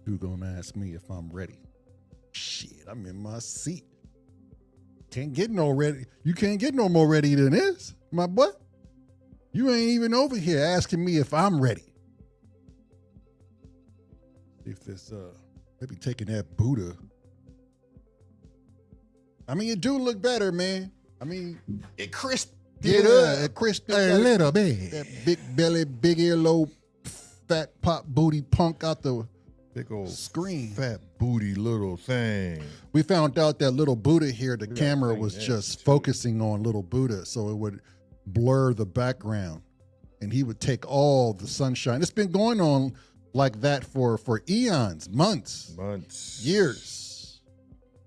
You gonna ask me if I'm ready? Shit, I'm in my seat. Can't get no ready. You can't get no more ready than this, my boy. You ain't even over here asking me if I'm ready. If this maybe taking that Buddha. I mean, it do look better, man. I mean, It crisped it crisped a little bit. That big belly, big earlobe, fat pop booty punk out the Big old screen. fat booty little thing. We found out that little Buddha here, the got camera thing was there, just too. focusing on little Buddha, so it would blur the background, and he would take all the sunshine. It's been going on like that for eons, months, years.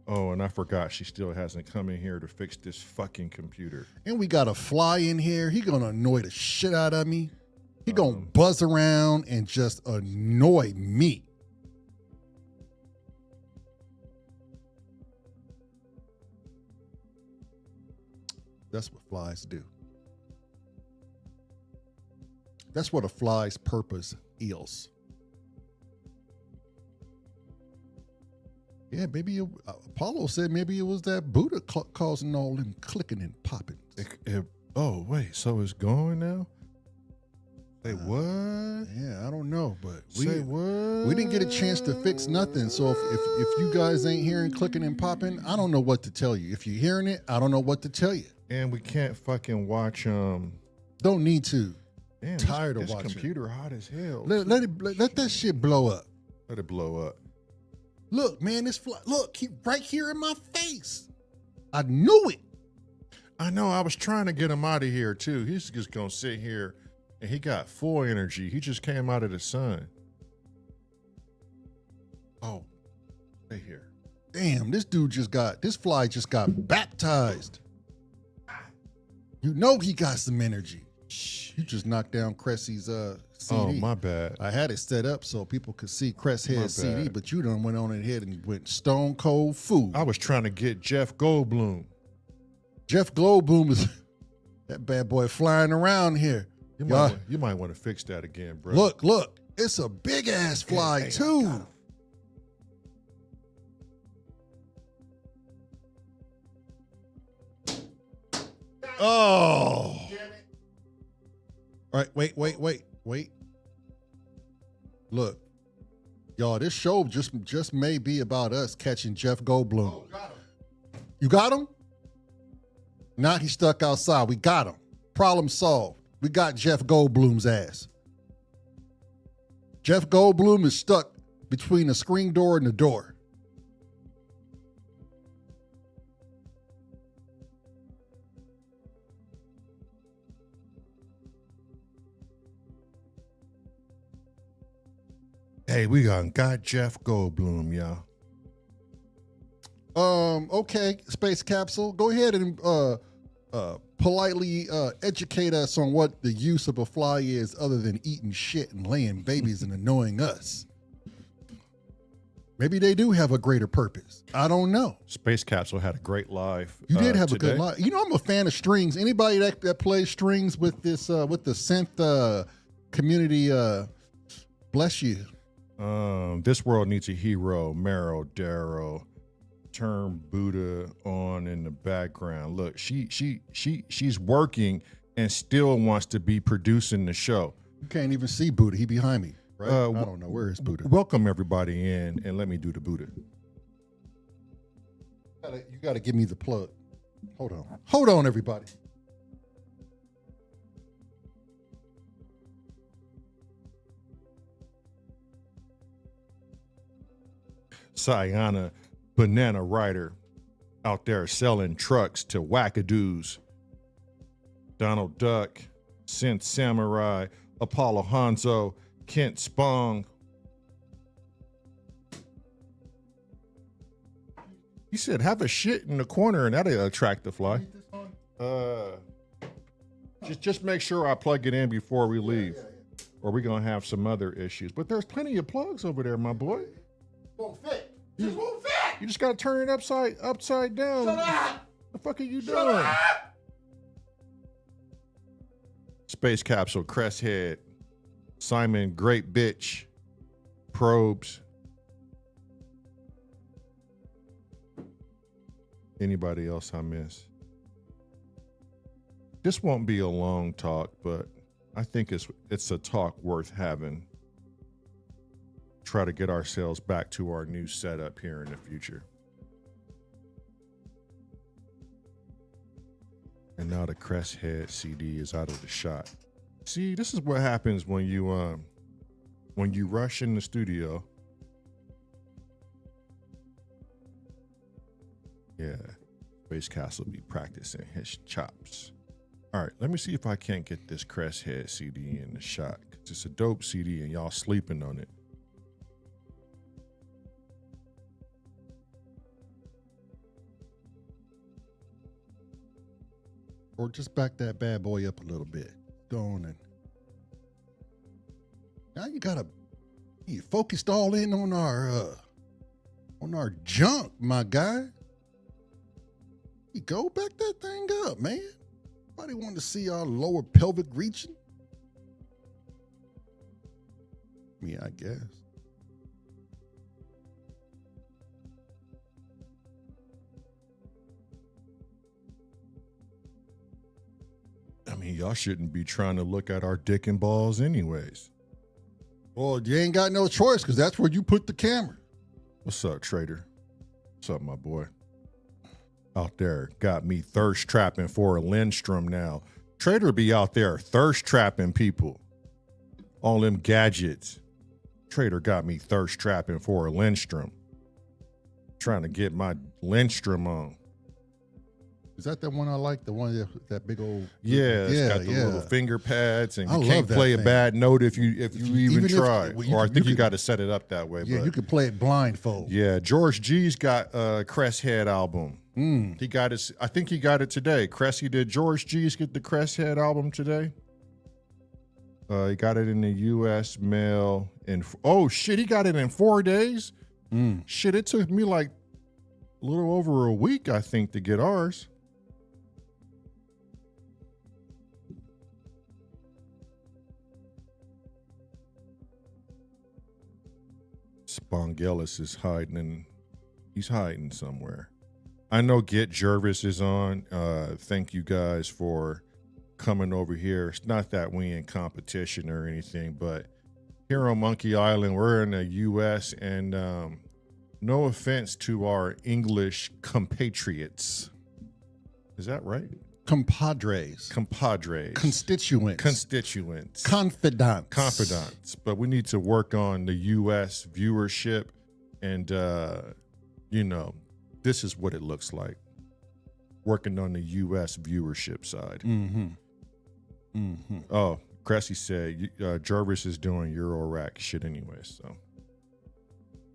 Oh, and I forgot she still hasn't come in here to fix this fucking computer. And we got a fly in here. He gonna annoy the shit out of me. He gonna buzz around and just annoy me. That's what flies do. That's what a fly's purpose is. Yeah, maybe Apollo said maybe it was that Buddha causing all them clicking and popping. Oh, wait, so it's going now? Say what? Yeah, I don't know, but Say what? we didn't get a chance to fix nothing. So if you guys ain't hearing clicking and popping, I don't know what to tell you. If you're hearing it, I don't know what to tell you. And we can't fucking watch Don't need to. Damn, Tired of this watching. computer hot as hell. Let that shit blow up. Let it blow up. Look, man, this fly. Look, he right here in my face. I knew it. I know. I was trying to get him out of here too. He's just gonna sit here, and he got full energy. He just came out of the sun. Oh, stay here. Damn, this fly just got baptized. You know he got some energy. Shh, you just knocked down Cressy's CD. Oh, my bad. I had it set up so people could see Cresshead's CD, bad. but you done went on ahead and went stone cold food. I was trying to get Jeff Goldblum. Jeff Goldblum is that bad boy flying around here. You might want to fix that again, bro. Look, it's a big ass fly Hey, too. Oh. All right, wait. Look, y'all, this show just may be about us catching Jeff Goldblum. Oh, got him. You got him? Now he's stuck outside. We got him. Problem solved. We got Jeff Goldblum's ass. Jeff Goldblum is stuck between the screen door and the door. Hey, we got Jeff Goldblum, y'all. Okay, Space Capsule, go ahead and politely educate us on what the use of a fly is other than eating shit and laying babies and annoying us. Maybe they do have a greater purpose. I don't know. Space Capsule had a great live. You did have today. a good live. You know, I'm a fan of strings. Anybody that plays strings with this with the synth community, bless you. This world needs a hero. Mero Darrow. Turn Buddha on in the background. Look, she's working and still wants to be producing the show. You can't even see Buddha. He behind me, right? I don't know. Where is Buddha? Welcome everybody in, and let me do the Buddha. You got to give me the plug. Hold on, everybody. Sayana Banana Rider out there selling trucks to wackadoos. Donald Duck, Synth Samurai, Apollo Hanzo, Kent Spong. He said, have a shit in the corner and that'll attract the fly. Just make sure I plug it in before we leave, or we're going to have some other issues. But there's plenty of plugs over there, my boy. Won't fit. You just gotta turn it upside down. Shut up! The fuck are you doing? Space Capsule, Crest Head, Simon, Great Bitch, Probes, Anybody else I miss? This won't be a long talk, but I think it's a talk worth having. Try to get ourselves back to our new setup here in the future. And now the Crest Head CD is out of the shot. See, this is what happens when you rush in the studio. Yeah, Space Castle be practicing his chops. All right, let me see if I can't get this Crest Head CD in the shot, because it's a dope CD and y'all sleeping on it. Or just back that bad boy up a little bit. Go on and now you focused all in on our junk, my guy. You go back that thing up, man. Nobody want to see our lower pelvic region. Me, I guess. I mean, y'all shouldn't be trying to look at our dick and balls anyways. Well, you ain't got no choice because that's where you put the camera. What's up, Trader? What's up, my boy? Out there, got me thirst trapping for a Lindstrom now. Trader be out there thirst trapping people. All them gadgets. Trader got me thirst trapping for a Lindstrom. Trying to get my Lindstrom on. Is that the one I like? The one that big old. Yeah, it's got the little finger pads, and I you can't play a bad note if you even try. Or I think you got to set it up that way. Yeah, but you can play it blindfold. Yeah, George G's got a Crest Head album. He got his. I think he got it today. Cressy, did George G's get the Crest Head album today? He got it in the U.S. mail. Oh shit, he got it in 4 days. Shit, it took me like a little over a week, I think, to get ours. Spongelis is hiding. He's hiding somewhere. I know Get Jervis is on. Thank you guys for coming over here. It's not that we in competition or anything, but here on Monkey Island, we're in the U.S. and no offense to our English compatriots. Is that right? Compadres. Constituents. Confidants. But we need to work on the U.S. viewership and, this is what it looks like. Working on the U.S. viewership side. Oh, Cressy said Jervis is doing Euro-Rack shit anyway. So,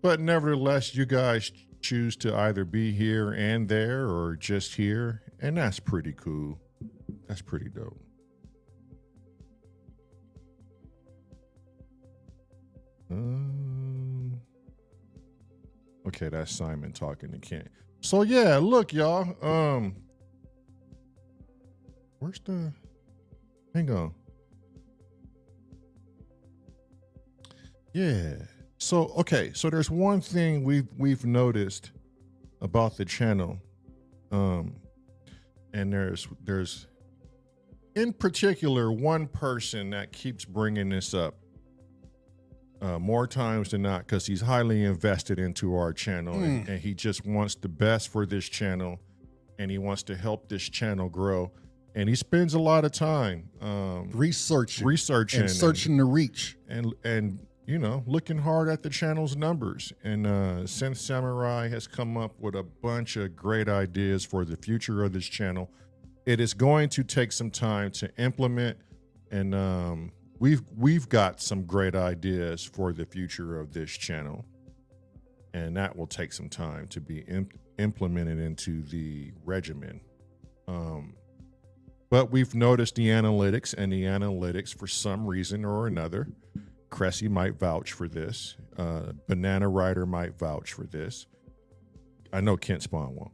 but nevertheless, you guys choose to either be here and there or just here, and that's pretty cool. That's pretty dope. Okay, that's Simon talking to Kent. So yeah, look, y'all. Where's the? Hang on. Yeah. So okay. So there's one thing we've noticed about the channel, and there's in particular one person that keeps bringing this up. More times than not, because he's highly invested into our channel and he just wants the best for this channel and he wants to help this channel grow. And he spends a lot of time researching and searching the reach and looking hard at the channel's numbers. And Synth Samurai has come up with a bunch of great ideas for the future of this channel. It is going to take some time to implement, and we've got some great ideas for the future of this channel, and that will take some time to be implemented into the regimen. But we've noticed the analytics, for some reason or another, Cressy might vouch for this. Banana Rider might vouch for this. I know Kent Spawn won't.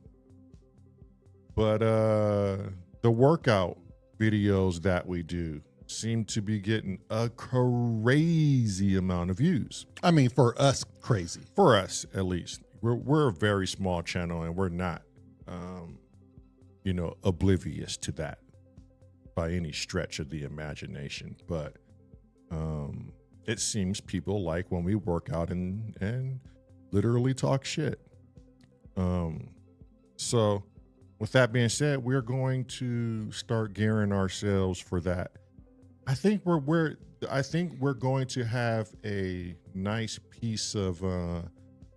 But the workout videos that we do seem to be getting a crazy amount of views. I mean, for us, crazy. For us, at least. We're a very small channel, and we're not oblivious to that by any stretch of the imagination. But it seems people like when we work out and literally talk shit. So with that being said, we're going to start gearing ourselves for that. I think we're going to have a nice piece of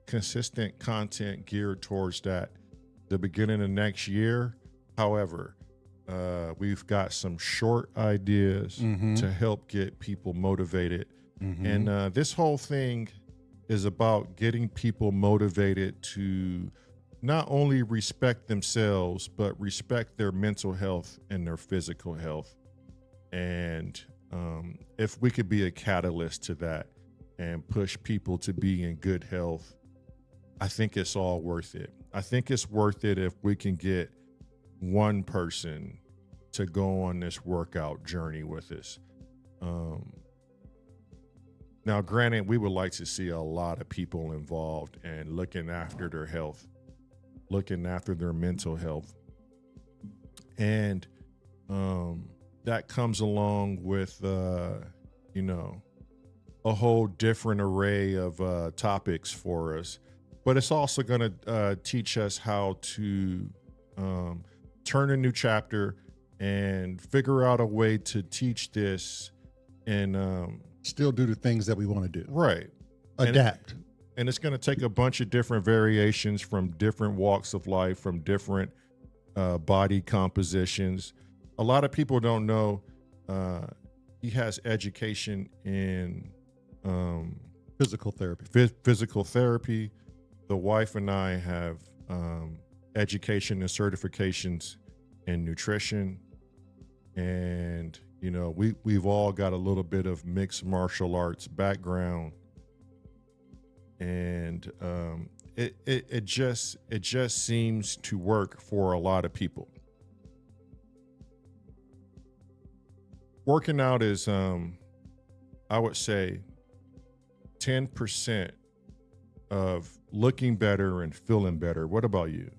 consistent content geared towards that the beginning of next year. However, we've got some short ideas to help get people motivated. And this whole thing is about getting people motivated to not only respect themselves, but respect their mental health and their physical health. And if we could be a catalyst to that and push people to be in good health, I think it's all worth it. I think it's worth it if we can get one person to go on this workout journey with us. Now, granted, we would like to see a lot of people involved and looking after their health, looking after their mental health. And that comes along with, a whole different array of topics for us. But it's also going to teach us how to turn a new chapter and figure out a way to teach this and still do the things that we want to do. Right. Adapt. And it's going to take a bunch of different variations from different walks of life, from different body compositions. A lot of people don't know he has education in physical therapy. Physical therapy. The wife and I have education and certifications in nutrition. And, we've all got a little bit of mixed martial arts background. And it just seems to work for a lot of people. Working out is, I would say, 10% of looking better and feeling better. What about you?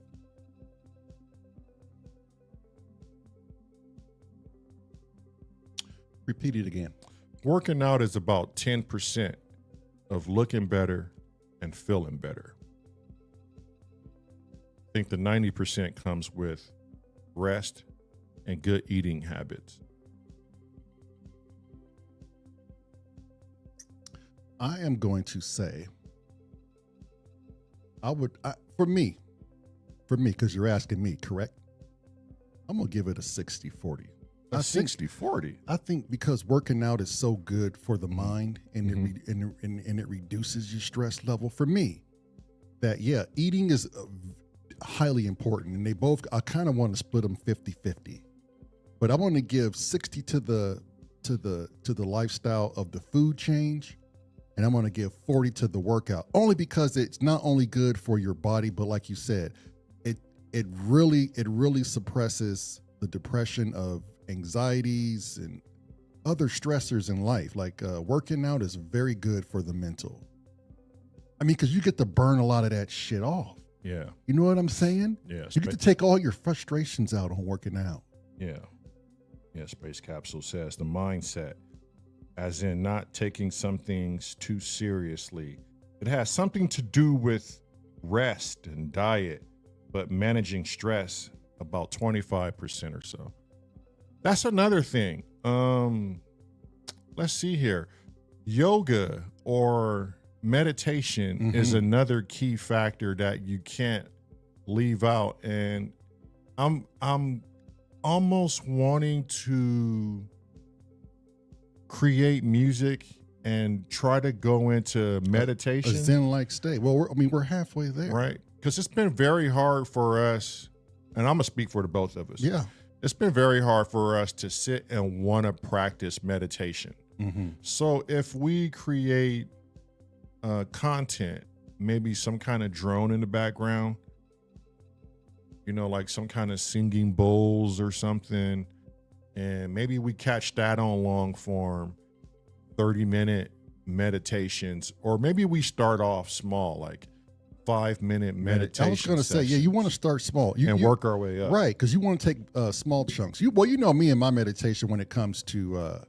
Repeat it again. Working out is about 10% of looking better and feeling better. I think the 90% comes with rest and good eating habits. I am going to say, for me, because you're asking me, correct? I'm going to give it a 60-40. A 60-40? I think because working out is so good for the mind and it reduces your stress level. For me, eating is highly important. And I kind of want to split them 50-50. But I want to give 60 to the lifestyle of the food change. And I'm going to give 40 to the workout, only because it's not only good for your body, but like you said, it really suppresses the depression of anxieties and other stressors in life. Like working out is very good for the mental. I mean, because you get to burn a lot of that shit off. Yeah. You know what I'm saying? Yeah. You get to take all your frustrations out on working out. Yeah. Yeah. Space Capsule says the mindset, as in not taking some things too seriously. It has something to do with rest and diet, but managing stress about 25% or so. That's another thing. Let's see here. Yoga or meditation is another key factor that you can't leave out. And I'm almost wanting to create music and try to go into meditation. A Zen-like state. Well, we're halfway there. Right. Because it's been very hard for us, and I'm going to speak for the both of us. Yeah. It's been very hard for us to sit and want to practice meditation. So if we create content, maybe some kind of drone in the background, like some kind of singing bowls or something, and maybe we catch that on long form, 30-minute meditations, or maybe we start off small, like 5-minute meditation I was going to say, yeah, sessions you want to start small and work our way up. Right, because you want to take small chunks. You know me and my meditation when it comes to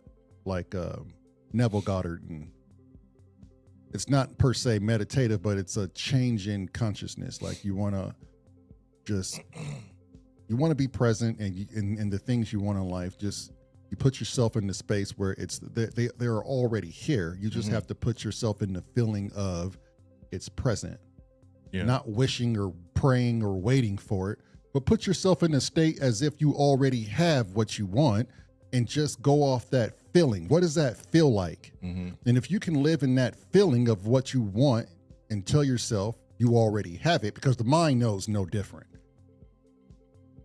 Neville Goddard, and it's not per se meditative, but it's a change in consciousness. Like you want to be present, and in the things you want in life. Just you put yourself in the space where they're already here. You just have to put yourself in the feeling of it's present. Yeah. Not wishing or praying or waiting for it, but put yourself in a state as if you already have what you want, and just go off that feeling. What does that feel like? And if you can live in that feeling of what you want and tell yourself you already have it, because the mind knows no different,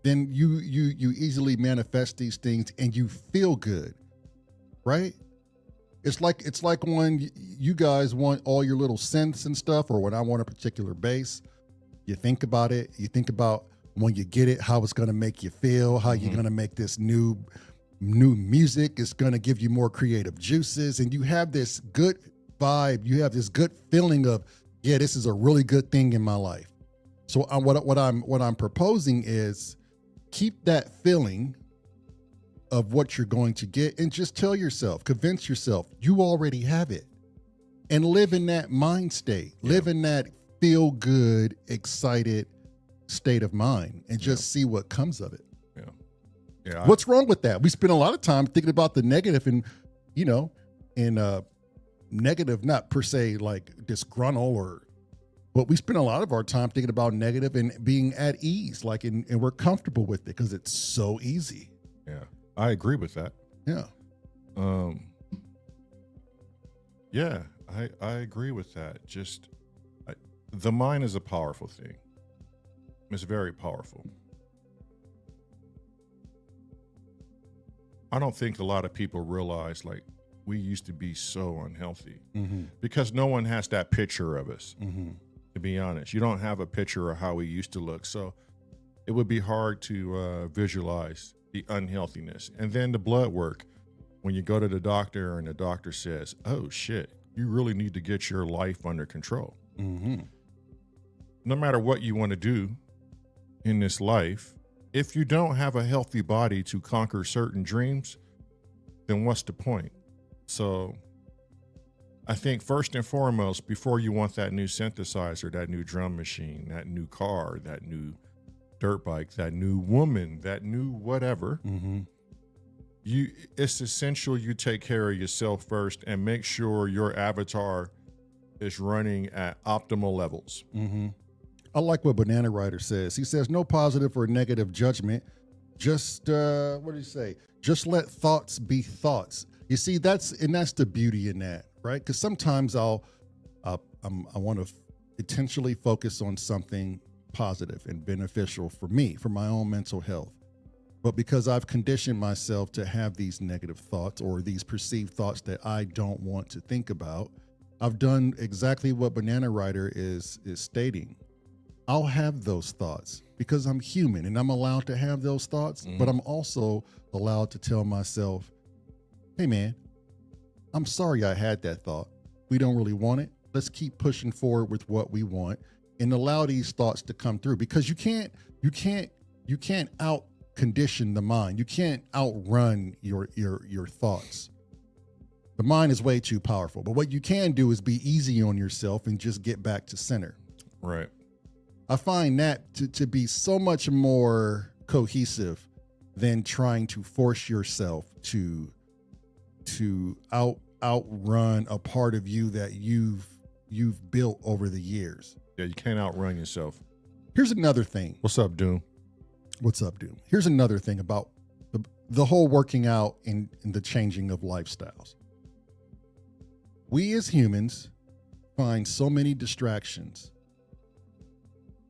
then you easily manifest these things and you feel good, right? It's like when you guys want all your little synths and stuff, or when I want a particular bass, you think about it. You think about when you get it, how it's going to make you feel, how you're going to make this new music. It's going to give you more creative juices, and you have this good vibe. You have this good feeling of, yeah, this is a really good thing in my life. So what I'm proposing is keep that feeling of what you're going to get, and just tell yourself, convince yourself you already have it, and live in that mind state, live in that feel good, excited state of mind, and just see what comes of it. Yeah. What's wrong with that? We spend a lot of time thinking about the negative, and negative, not per se like disgruntled, but we spend a lot of our time thinking about negative and being at ease, and we're comfortable with it because it's so easy. Yeah. I agree with that. Yeah. Yeah, I agree with that. The mind is a powerful thing. It's very powerful. I don't think a lot of people realize, we used to be so unhealthy because no one has that picture of us, to be honest. You don't have a picture of how we used to look. So it would be hard to visualize the unhealthiness. And then the blood work, when you go to the doctor and the doctor says, oh shit, you really need to get your life under control. No matter what you want to do in this life, if you don't have a healthy body to conquer certain dreams, then what's the point? So I think first and foremost, before you want that new synthesizer, that new drum machine, that new car, that new dirt bike, that new woman, that new whatever, it's essential you take care of yourself first and make sure your avatar is running at optimal levels. I like what Banana Writer says. He says, no positive or negative judgment. Just, what did he say? Just let thoughts be thoughts. You see, that's the beauty in that, right? Because sometimes I want to intentionally focus on something positive and beneficial for me, for my own mental health. But because I've conditioned myself to have these negative thoughts or these perceived thoughts that I don't want to think about, I've done exactly what Banana Writer is stating. I'll have those thoughts because I'm human and I'm allowed to have those thoughts, but I'm also allowed to tell myself, hey man, I'm sorry I had that thought. We don't really want it. Let's keep pushing forward with what we want and allow these thoughts to come through, because you can't out condition the mind. You can't outrun your thoughts. The mind is way too powerful, but what you can do is be easy on yourself and just get back to center. Right. I find that to be so much more cohesive than trying to force yourself to outrun a part of you that you've built over the years. Yeah, you can't outrun yourself. Here's another thing. What's up, Doom? What's up, Doom? Here's another thing about the whole working out and the changing of lifestyles. We as humans find so many distractions.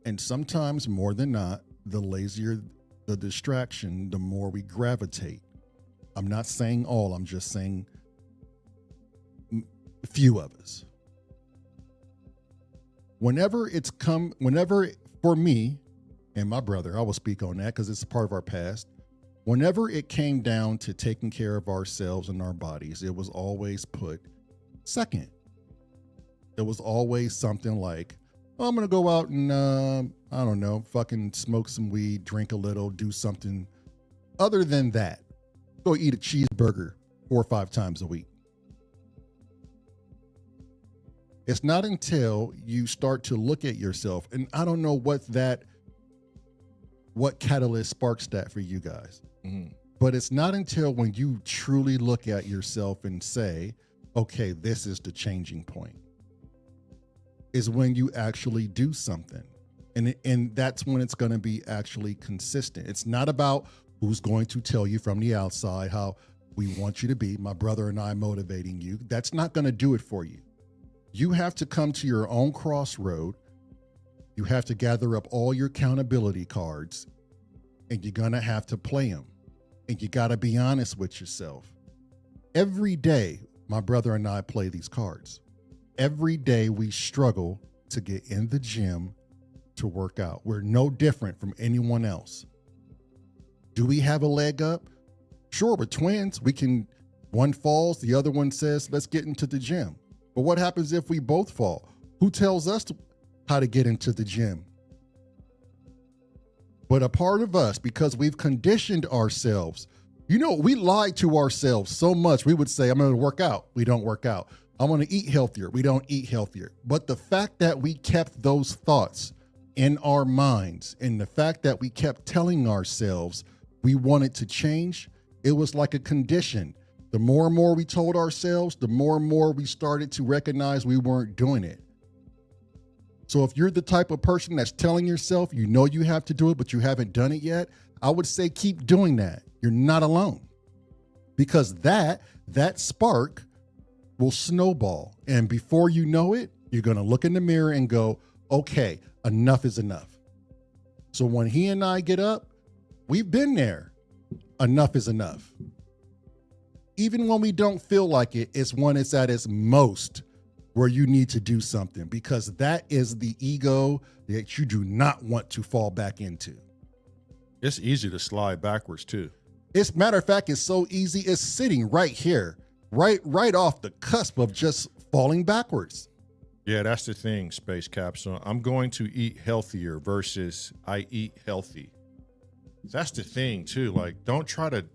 And sometimes more than not, the lazier the distraction, the more we gravitate. I'm not saying all, I'm just saying a few of us. Whenever for me and my brother, I will speak on that because it's a part of our past. Whenever it came down to taking care of ourselves and our bodies, it was always put second. It was always something like, Oh, I'm going to go out and, I don't know, fucking smoke some weed, drink a little, do something other than that. Go eat a cheeseburger 4 or 5 times a week. It's not until you start to look at yourself, and I don't know what catalyst sparks that for you guys. Mm-hmm. But it's not until when you truly look at yourself and say, okay, this is the changing point, is when you actually do something. And that's when it's going to be actually consistent. It's not about who's going to tell you from the outside how we want you to be, my brother and I motivating you. That's not going to do it for you. You have to come to your own crossroad. You have to gather up all your accountability cards, and you're going to have to play them. And you got to be honest with yourself. Every day, my brother and I play these cards. Every day we struggle to get in the gym to work out. We're no different from anyone else. Do we have a leg up? Sure, we're twins. One falls, the other one says, let's get into the gym. But what happens if we both fall? Who tells us how to get into the gym? But a part of us, because we've conditioned ourselves, we lie to ourselves so much. We would say, I'm going to work out. We don't work out. I want to eat healthier. We don't eat healthier. But the fact that we kept those thoughts in our minds, and the fact that we kept telling ourselves we wanted to change, it was like a condition. The more and more we told ourselves, the more and more we started to recognize we weren't doing it. So if you're the type of person that's telling yourself you have to do it, but you haven't done it yet, I would say keep doing that. You're not alone. Because that spark will snowball. And before you know it, you're going to look in the mirror and go, okay, enough is enough. So when he and I get up, we've been there. Enough is enough. Even when we don't feel like it, it's when it's at its most where you need to do something, because that is the ego that you do not want to fall back into. It's easy to slide backwards too. It's matter of fact, it's so easy. It's sitting right here, right off the cusp of just falling backwards. Yeah, that's the thing, Space Capsule. I'm going to eat healthier versus I eat healthy. That's the thing too. Like, don't try to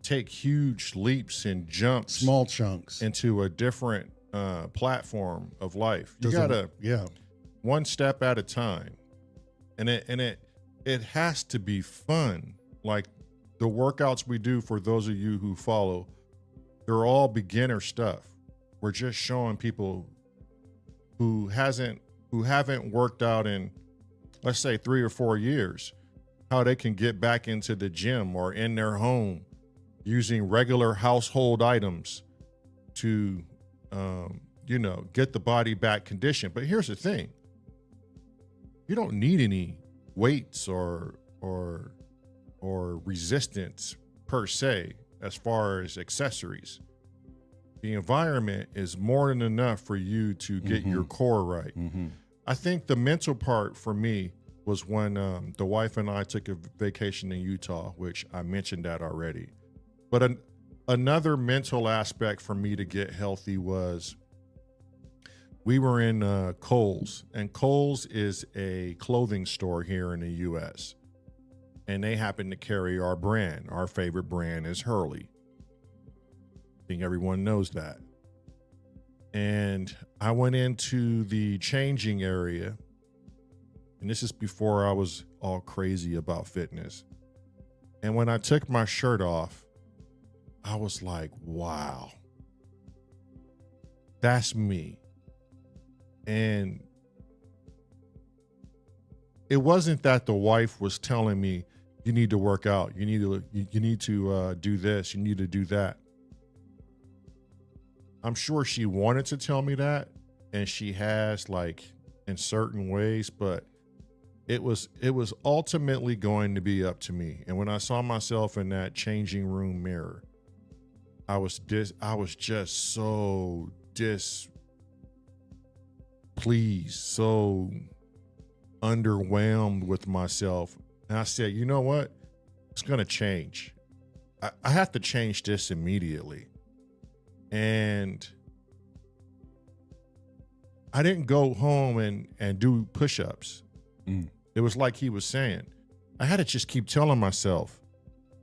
take huge leaps and jumps, small chunks, into a different platform of life. You gotta, one step at a time, and it has to be fun. Like the workouts we do, for those of you who follow, they're all beginner stuff. We're just showing people who haven't worked out in, let's say, 3 or 4 years, how they can get back into the gym or in their home using regular household items to, get the body back conditioned. But here's the thing. You don't need any weights or resistance per se, as far as accessories. The environment is more than enough for you to get your core right. Mm-hmm. I think the mental part for me was when the wife and I took a vacation in Utah, which I mentioned that already. But another mental aspect for me to get healthy was we were in Kohl's, and Kohl's is a clothing store here in the U.S., and they happen to carry our brand. Our favorite brand is Hurley. I think everyone knows that. And I went into the changing area, and this is before I was all crazy about fitness. And when I took my shirt off, I was like, wow, that's me. And it wasn't that the wife was telling me, you need to work out, you need to do this, you need to do that. I'm sure she wanted to tell me that, and she has, like, in certain ways, but it was ultimately going to be up to me. And when I saw myself in that changing room mirror, I was just so displeased, so underwhelmed with myself. And I said, you know what? It's going to change. I have to change this immediately. And I didn't go home and do push-ups. Mm. It was like he was saying, I had to just keep telling myself,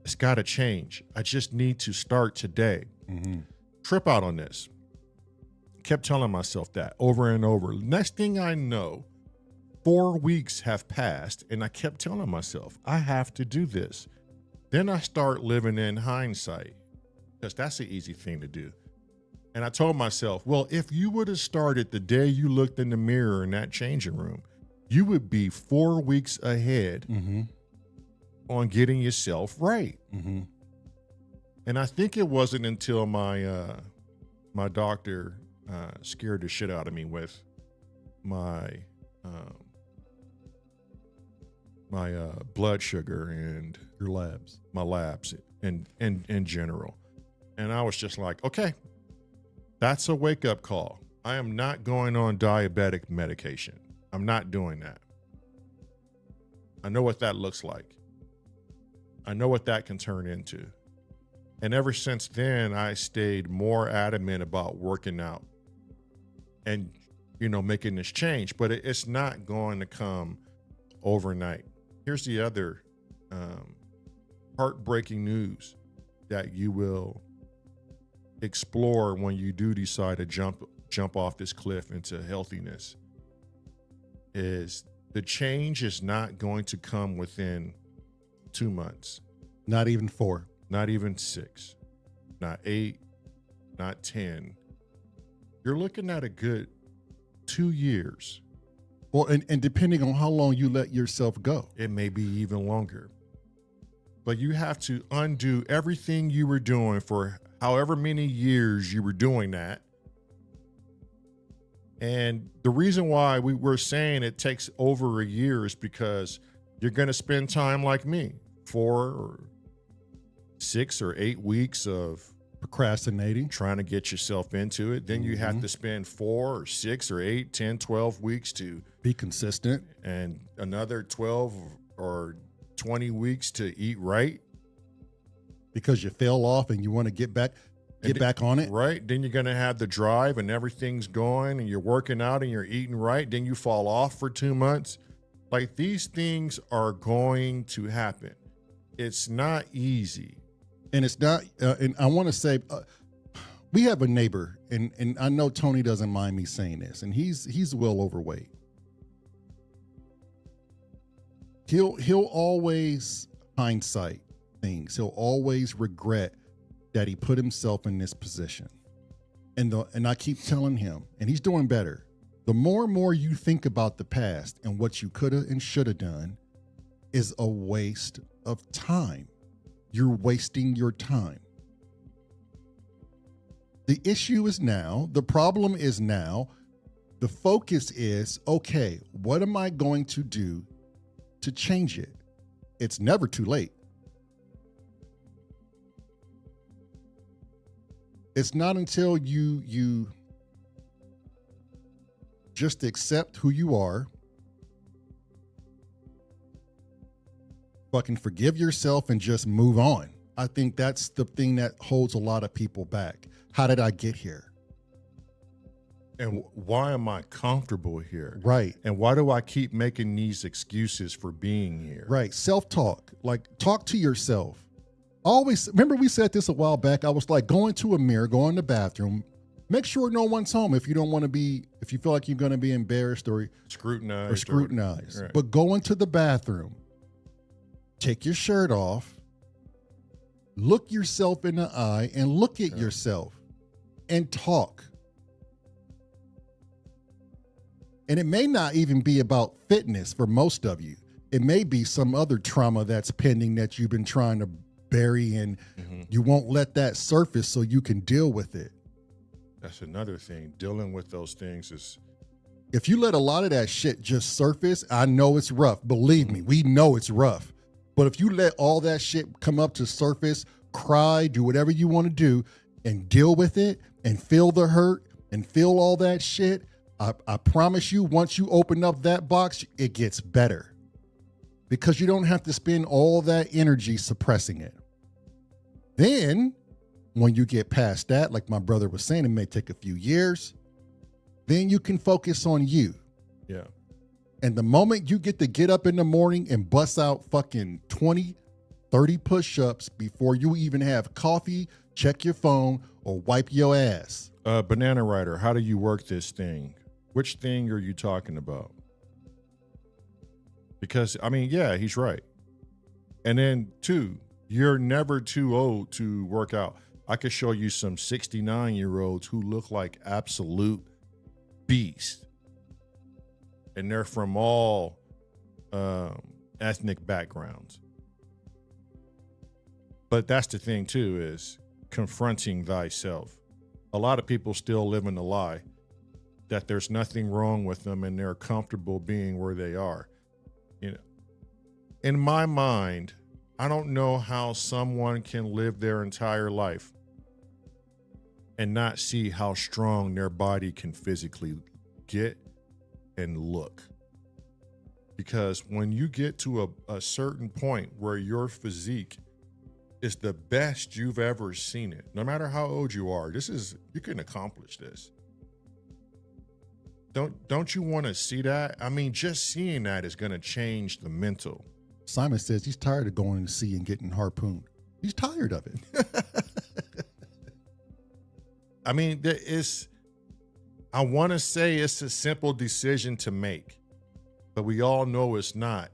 it's got to change. I just need to start today. Mm-hmm. Trip out on this. Kept telling myself that over and over. Next thing I know, 4 weeks have passed, and I kept telling myself, I have to do this. Then I start living in hindsight, because that's an easy thing to do. And I told myself, well, if you would have started the day you looked in the mirror in that changing room, you would be 4 weeks ahead Mm-hmm. on getting yourself right. Mm-hmm. And I think it wasn't until my my doctor scared the shit out of me with my blood sugar and Your labs. my labs in general. And I was just like, okay, that's a wake-up call. I am not going on diabetic medication. I'm not doing that. I know what that looks like. I know what that can turn into. And ever since then, I stayed more adamant about working out and, making this change. But it's not going to come overnight. Here's the other heartbreaking news that you will explore when you do decide to jump off this cliff into healthiness is the change is not going to come within 2 months. Not even 4. Not even 6, not 8, not 10. You're looking at a good 2 years. Well, and depending on how long you let yourself go. It may be even longer. But you have to undo everything you were doing for however many years you were doing that. And the reason why we were saying it takes over a year is because you're going to spend time like me, 4 or 6 or 8 weeks of Procrastinating. trying to get yourself into it. Then you have to spend 4 or 6 or 8, 10, 12 weeks to Be consistent. and another 12 or 20 weeks to eat right. Because you fell off and you want to get back on it. Right. Then you're going to have the drive and everything's going and you're working out and you're eating right. Then you fall off for 2 months. Like, these things are going to happen. It's not easy. And it's not, and I want to say, we have a neighbor, and I know Tony doesn't mind me saying this, and he's well overweight. He'll always hindsight things. He'll always regret that he put himself in this position. And I keep telling him, and he's doing better. The more and more you think about the past and what you could have and should have done is a waste of time. You're wasting your time. The issue is now, the problem is now, the focus is, okay, what am I going to do to change it? It's never too late. It's not until you just accept who you are, fucking forgive yourself and just move on. I think that's the thing that holds a lot of people back. How did I get here? And why am I comfortable here? Right. And why do I keep making these excuses for being here? Right. Self-talk. Like, talk to yourself. Always, remember we said this a while back. I was like, go into a mirror, go in the bathroom, make sure no one's home if you don't want to be, if you feel like you're going to be embarrassed or Scrutinized. scrutinized. Right. But go into the bathroom, take your shirt off, look yourself in the eye and look at yourself and talk. And it may not even be about fitness for most of you. It may be some other trauma that's pending that you've been trying to bury and you won't let that surface so you can deal with it. That's another thing. Dealing with those things is... If you let a lot of that shit just surface, I know it's rough. Believe me, we know it's rough. But if you let all that shit come up to surface, cry, do whatever you want to do, and deal with it, and feel the hurt, and feel all that shit, I promise you, once you open up that box, it gets better. Because you don't have to spend all that energy suppressing it. Then, when you get past that, like my brother was saying, it may take a few years. Then you can focus on you. Yeah. And the moment you get up in the morning and bust out fucking 20, 30 push-ups before you even have coffee, check your phone, or wipe your ass. Banana Rider, how do you work this thing? Which thing are you talking about? Because, I mean, yeah, he's right. And then, two, you're never too old to work out. I could show you some 69-year-olds who look like absolute beasts. And they're from all ethnic backgrounds. But that's the thing, too, is confronting thyself. A lot of people still live in the lie that there's nothing wrong with them and they're comfortable being where they are. You know, in my mind, I don't know how someone can live their entire life and not see how strong their body can physically get and look. Because when you get to a certain point where your physique is the best you've ever seen it, no matter how old you are, you can accomplish this. Don't you want to see that? I mean, just seeing that is going to change the mental. Simon says he's tired of going to sea and getting harpooned. He's tired of it. I mean, I want to say it's a simple decision to make, but we all know it's not.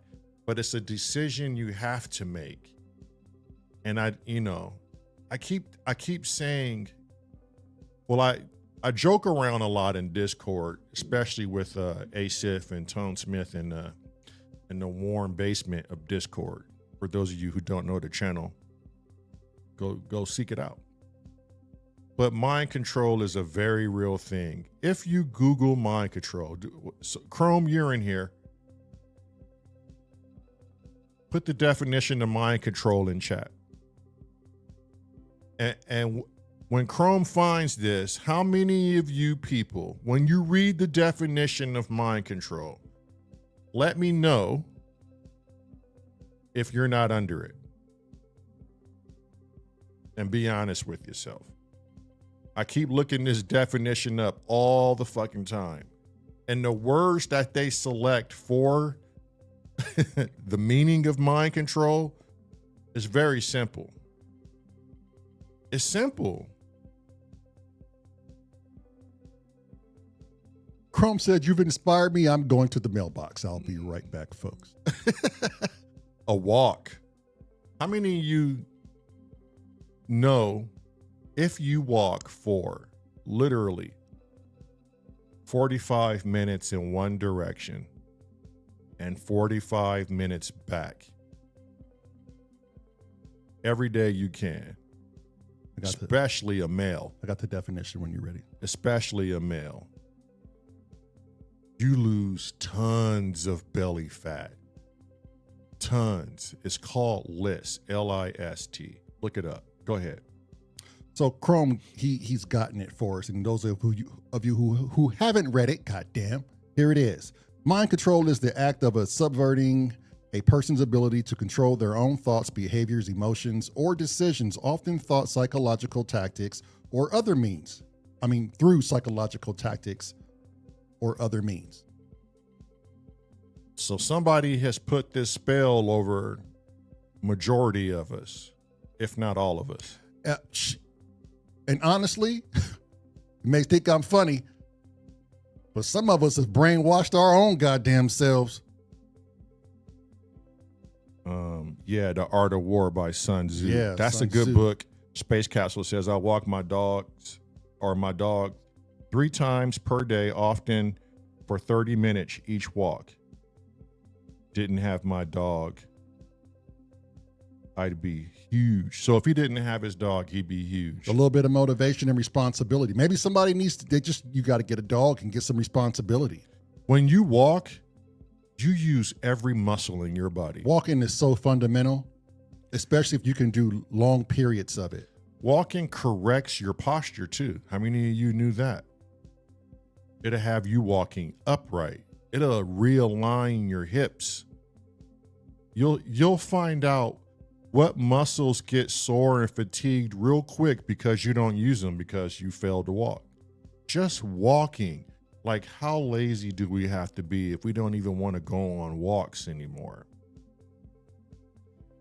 But it's a decision you have to make. And I keep saying, well, I joke around a lot in Discord, especially with Asif and Tone Smith in the warm basement of Discord. For those of you who don't know the channel, go seek it out. But mind control is a very real thing. If you Google mind control, Chrome, you're in here. Put the definition of mind control in chat. And when Chrome finds this, how many of you people, when you read the definition of mind control, let me know if you're not under it. And be honest with yourself. I keep looking this definition up all the fucking time. And the words that they select for the meaning of mind control is very simple. It's simple. Chrome said, you've inspired me. I'm going to the mailbox. I'll be right back, folks. A walk. How many of you know if you walk for literally 45 minutes in one direction and 45 minutes back every day you can, especially a male. I got the definition when you're ready. Especially a male. You lose tons of belly fat. Tons. It's called LIST, L-I-S-T. Look it up. Go ahead. So Chrome, he's gotten it for us. And those of you who haven't read it, goddamn, here it is. Mind control is the act of subverting a person's ability to control their own thoughts, behaviors, emotions, or decisions, often thought psychological tactics or other means. Through psychological tactics or other means. So somebody has put this spell over majority of us, if not all of us. And honestly, you may think I'm funny, but some of us have brainwashed our own goddamn selves. Yeah, The Art of War by Sun Tzu. Yeah, that's Sun a good Tzu. book. Space Capsule says, I walk my dog 3 times per day, often for 30 minutes each walk. Didn't have my dog, I'd be huge. So if he didn't have his dog, he'd be huge. A little bit of motivation and responsibility. Maybe somebody needs to, you got to get a dog and get some responsibility. When you walk, you use every muscle in your body. Walking is so fundamental, especially if you can do long periods of it. Walking corrects your posture too. How many of you knew that? It'll have you walking upright. It'll realign your hips. You'll find out what muscles get sore and fatigued real quick because you don't use them because you failed to walk. Just walking. Like, how lazy do we have to be if we don't even want to go on walks anymore?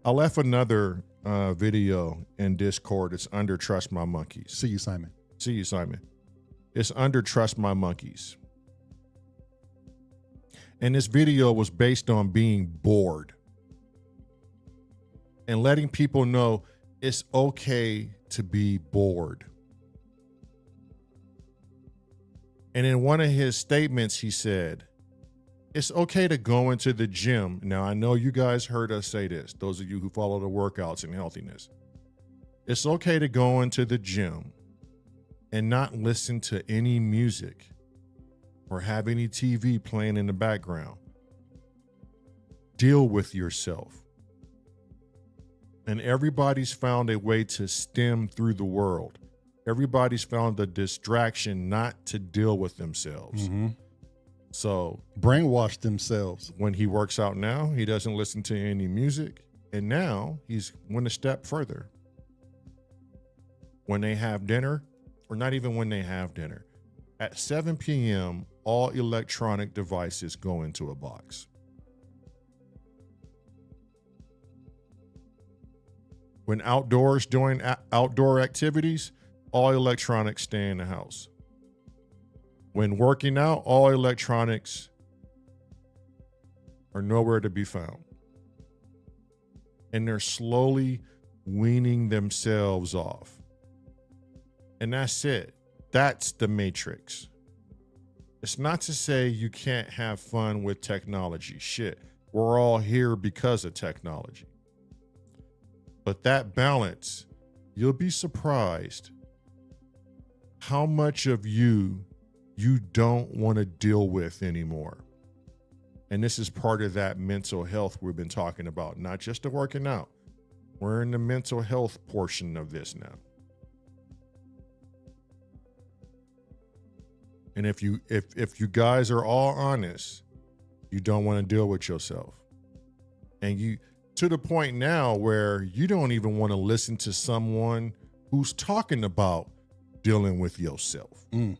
I left another video in Discord. It's under Trust My Monkeys. See you, Simon. See you, Simon. It's under Trust My Monkeys. And this video was based on being bored and letting people know it's okay to be bored. And in one of his statements, he said, it's okay to go into the gym. Now, I know you guys heard us say this, those of you who follow the workouts and healthiness. It's okay to go into the gym and not listen to any music or have any TV playing in the background. Deal with yourself. And everybody's found a way to stem through the world. Everybody's found a distraction not to deal with themselves. Mm-hmm. So brainwash themselves. When he works out now, he doesn't listen to any music. And now he's went a step further. When they have dinner, or not even when they have dinner, at 7 p.m., all electronic devices go into a box. When outdoors doing outdoor activities, all electronics stay in the house. When working out, all electronics are nowhere to be found. And they're slowly weaning themselves off. And that's it. That's the matrix. It's not to say you can't have fun with technology. Shit, we're all here because of technology. But that balance, you'll be surprised how much of you don't want to deal with anymore. And this is part of that mental health we've been talking about, not just the working out. We're in the mental health portion of this now. And if you guys are all honest, you don't want to deal with yourself. And you to the point now where you don't even want to listen to someone who's talking about dealing with yourself. Mm.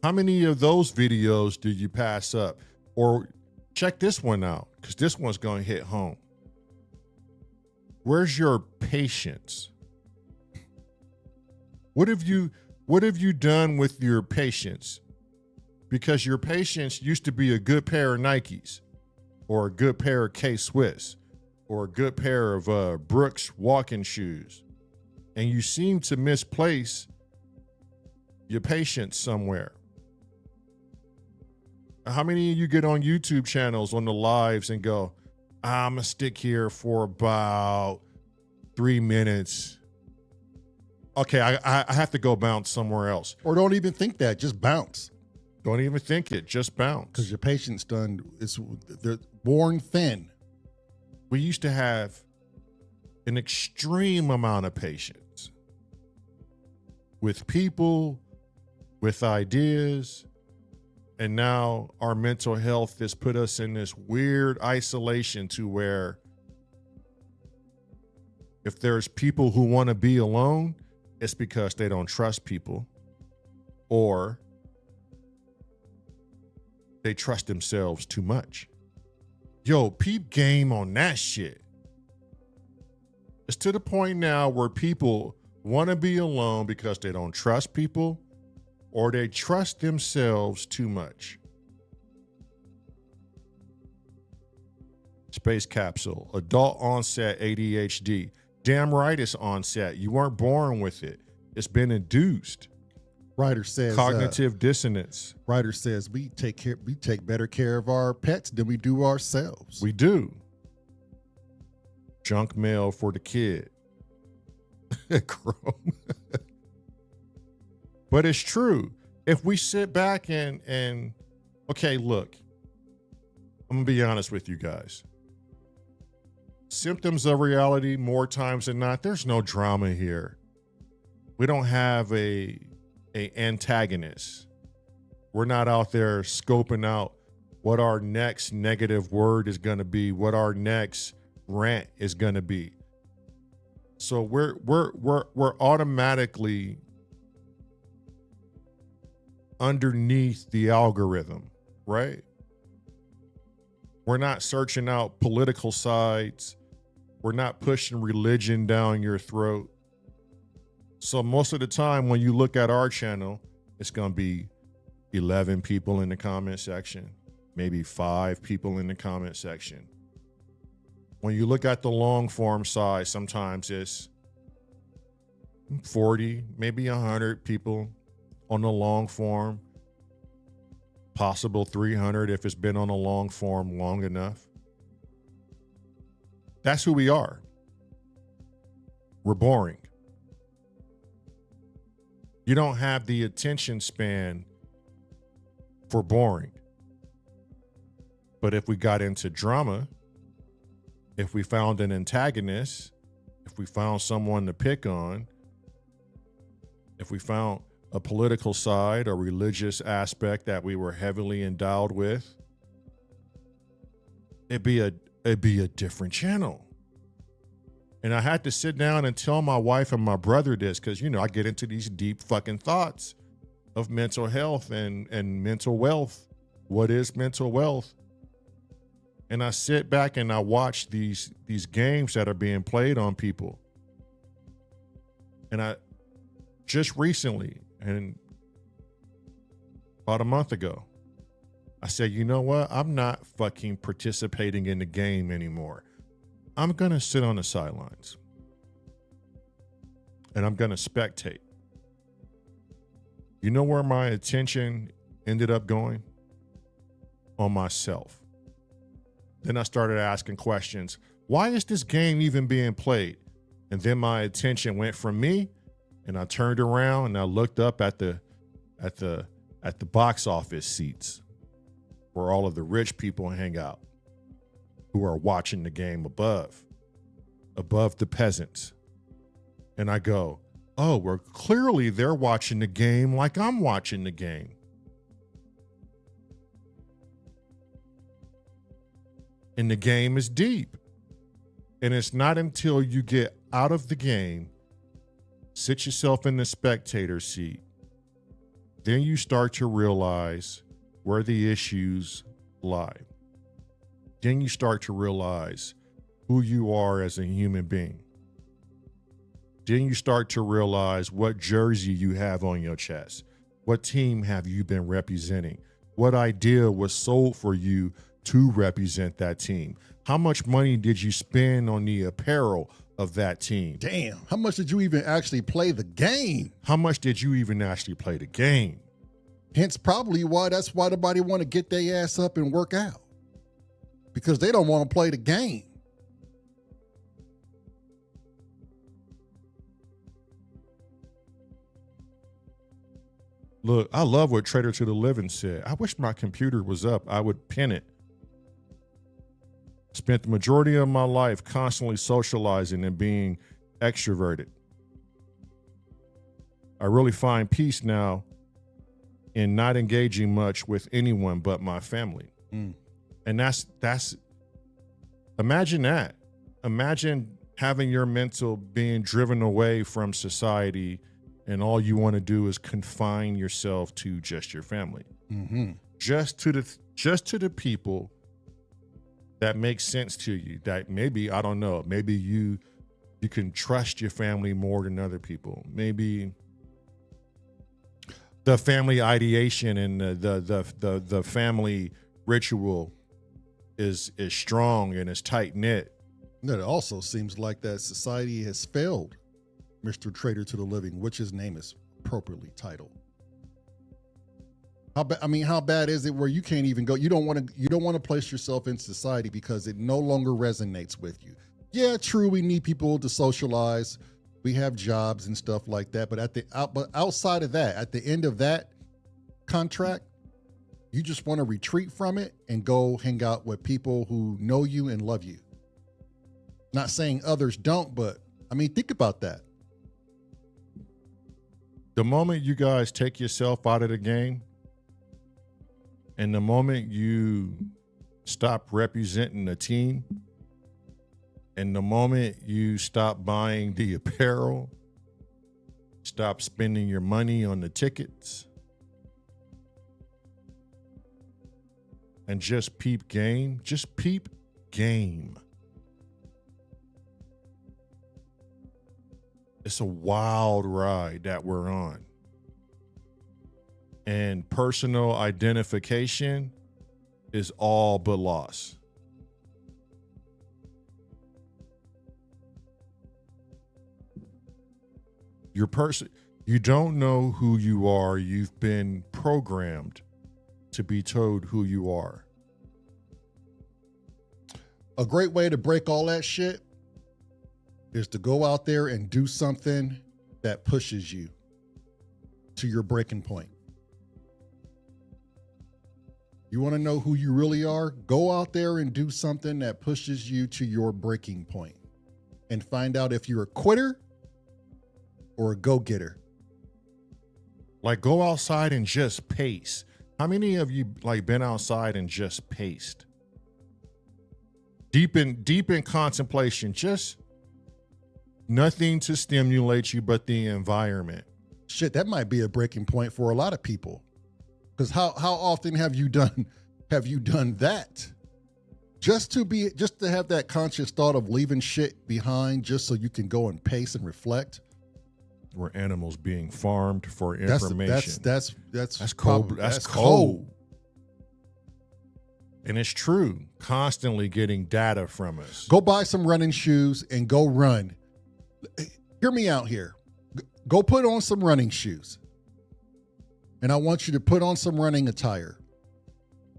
How many of those videos do you pass up? Or check this one out, because this one's going to hit home. Where's your patience? What have you done with your patience? Because your patience used to be a good pair of Nikes, or a good pair of K-Swiss, or a good pair of Brooks walking shoes. And you seem to misplace your patience somewhere. How many of you get on YouTube channels on the lives and go, I'm going to stick here for about 3 minutes. Okay, I have to go bounce somewhere else. Or don't even think that, just bounce. Don't even think it, just bounce. Because your patience they're worn thin. We used to have an extreme amount of patience with people, with ideas, and now our mental health has put us in this weird isolation to where if there's people who want to be alone, it's because they don't trust people, or they trust themselves too much. Yo, peep game on that shit. It's to the point now where people want to be alone because they don't trust people, or they trust themselves too much. Space capsule, adult onset ADHD. Damn right it's onset. You weren't born with it. It's been induced. Writer says cognitive dissonance. Writer says we take better care of our pets than we do ourselves. We do. Junk mail for the kid. Chrome. But it's true. If we sit back and okay, look, I'm gonna be honest with you guys. Symptoms of reality, more times than not, there's no drama here. We don't have a antagonist. We're not out there scoping out what our next negative word is going to be, what our next rant is going to be. So we're automatically underneath the algorithm, right? We're not searching out political sides. We're not pushing religion down your throat. So most of the time when you look at our channel, it's going to be 11 people in the comment section, maybe 5 people in the comment section. When you look at the long form side, sometimes it's 40, maybe 100 people on the long form, possible 300 if it's been on a long form long enough. That's who we are. We're boring. You don't have the attention span for boring. But if we got into drama, if we found an antagonist, if we found someone to pick on, if we found a political side or religious aspect that we were heavily endowed with, it'd be a different channel. And I had to sit down and tell my wife and my brother this because, you know, I get into these deep fucking thoughts of mental health and mental wealth. What is mental wealth? And I sit back and I watch these games that are being played on people. And I just recently, and about a month ago, I said, you know what? I'm not fucking participating in the game anymore. I'm going to sit on the sidelines and I'm going to spectate. You know where my attention ended up going? On myself. Then I started asking questions. Why is this game even being played? And then my attention went from me and I turned around and I looked up at the box office seats where all of the rich people hang out, who are watching the game above the peasants. And I go, oh, well, clearly they're watching the game like I'm watching the game. And the game is deep. And it's not until you get out of the game, sit yourself in the spectator seat, then you start to realize where the issues lie. Then you start to realize who you are as a human being. Then you start to realize what jersey you have on your chest. What team have you been representing? What idea was sold for you to represent that team? How much money did you spend on the apparel of that team? Damn, how much did you even actually play the game? How much did you even actually play the game? Hence probably why nobody want to get their ass up and work out. Because they don't want to play the game. Look, I love what Trader to the Living said. I wish my computer was up. I would pin it. Spent the majority of my life constantly socializing and being extroverted. I really find peace now in not engaging much with anyone but my family. And that's imagine that. Imagine having your mental being driven away from society and all you want to do is confine yourself to just your family. Just to the people that make sense to you, that maybe, I don't know, maybe you can trust your family more than other people. Maybe the family ideation and the family ritual is strong and is tight knit. It also seems like that society has failed Mr. Trader to the Living, which his name is appropriately titled. How bad is it where you can't even go? You don't want to place yourself in society because it no longer resonates with you. Yeah, true. We need people to socialize. We have jobs and stuff like that. But outside of that, at the end of that contract, you just want to retreat from it and go hang out with people who know you and love you. Not saying others don't, but I mean, think about that. The moment you guys take yourself out of the game and the moment you stop representing the team and the moment you stop buying the apparel, stop spending your money on the tickets, and just peep game, just peep game. It's a wild ride that we're on. And personal identification is all but lost. You don't know who you are. You've been programmed to be told who you are. A great way to break all that shit is to go out there and do something that pushes you to your breaking point. You want to know who you really are? Go out there and do something that pushes you to your breaking point and find out if you're a quitter or a go-getter. Like, go outside and just pace. How many of you like been outside and just paced? Deep in contemplation, just nothing to stimulate you but the environment. Shit, that might be a breaking point for a lot of people. Because how often have you done that? Just to have that conscious thought of leaving shit behind just so you can go and pace and reflect. We're animals being farmed for information. That's cold. That's cold. And it's true. Constantly getting data from us. Go buy some running shoes and go run. Hear me out here. Go put on some running shoes. And I want you to put on some running attire.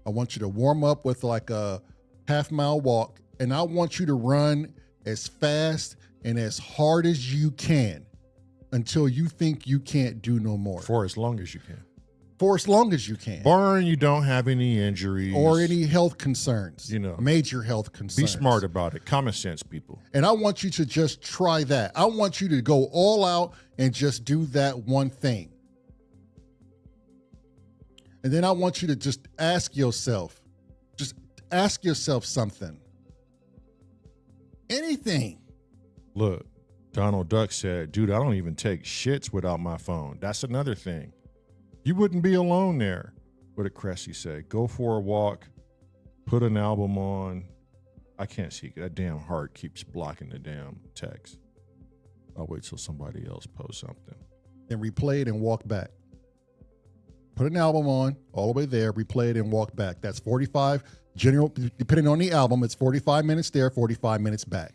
I want you to warm up with like a half-mile walk. And I want you to run as fast and as hard as you can until you think you can't do no more. For as long as you can. For as long as you can. Barring you don't have any injuries. Or any health concerns. You know. Major health concerns. Be smart about it. Common sense, people. And I want you to just try that. I want you to go all out and just do that one thing. And then I want you to just ask yourself something. Anything. Look, Donald Duck said, dude, I don't even take shits without my phone. That's another thing. You wouldn't be alone there. What did Cressy say? Go for a walk, put an album on. I can't see. That damn heart keeps blocking the damn text. I'll wait till somebody else posts something. Then replay it and walk back. Put an album on, all the way there, replay it and walk back. That's 45, depending on the album, it's 45 minutes there, 45 minutes back.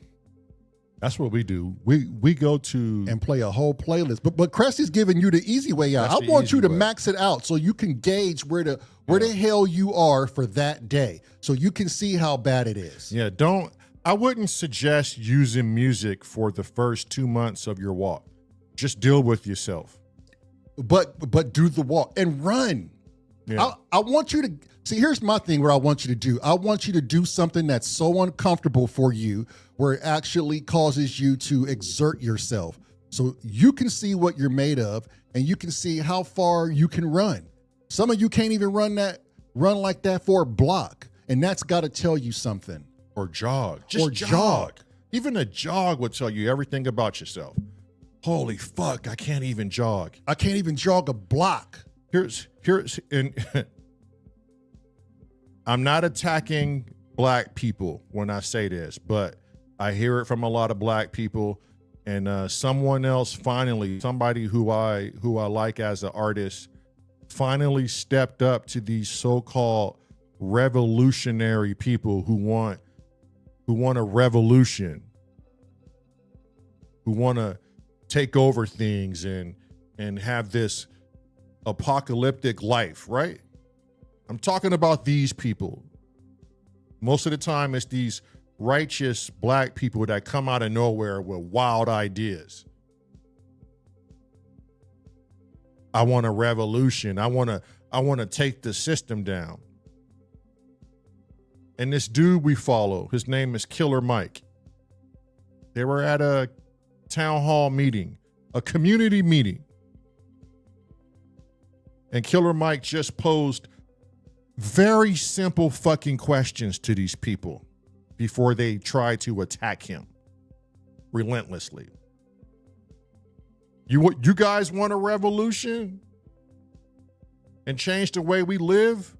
That's what we do. We go to and play a whole playlist. But Cressy's giving you the easy way out. I want you to max it out so you can gauge where the hell you are for that day, so you can see how bad it is. Yeah, I wouldn't suggest using music for the first 2 months of your walk. Just deal with yourself. But do the walk and run. Yeah. I want you to see, here's my thing where I want you to do. I want you to do something that's so uncomfortable for you where it actually causes you to exert yourself. So you can see what you're made of and you can see how far you can run. Some of you can't even run like that for a block. And that's got to tell you something. Or jog. Just jog. Even a jog would tell you everything about yourself. Holy fuck, I can't even jog. I can't even jog a block. I'm not attacking black people when I say this, but I hear it from a lot of black people, and someone else finally, somebody who I like as an artist, finally stepped up to these so-called revolutionary people who want a revolution, who want to take over things and have this apocalyptic life, right? I'm talking about these people. Most of the time, it's these righteous black people that come out of nowhere with wild ideas. I want a revolution. I want to take the system down. And this dude we follow, his name is Killer Mike. They were at a town hall meeting, a community meeting. And Killer Mike just posed very simple fucking questions to these people before they try to attack him relentlessly. You guys want a revolution and change the way we live?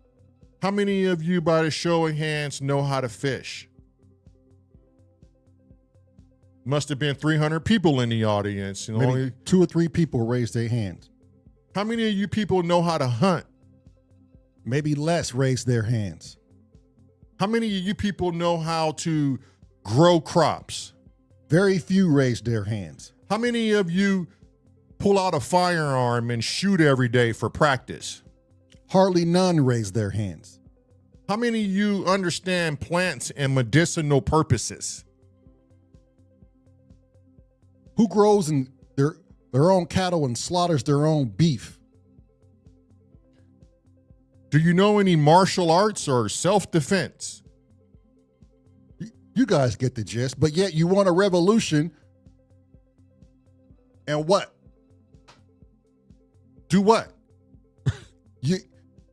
How many of you, by the show of hands, know how to fish? Must have been 300 people in the audience. Maybe only 2 or 3 people raised their hands. How many of you people know how to hunt? Maybe less raised their hands. How many of you people know how to grow crops? Very few raised their hands. How many of you pull out a firearm and shoot every day for practice? Hardly none raised their hands. How many of you understand plants and medicinal purposes? Who grows in their own cattle and slaughters their own beef? Do you know any martial arts or self-defense? You guys get the gist, but yet you want a revolution. And what? Do what?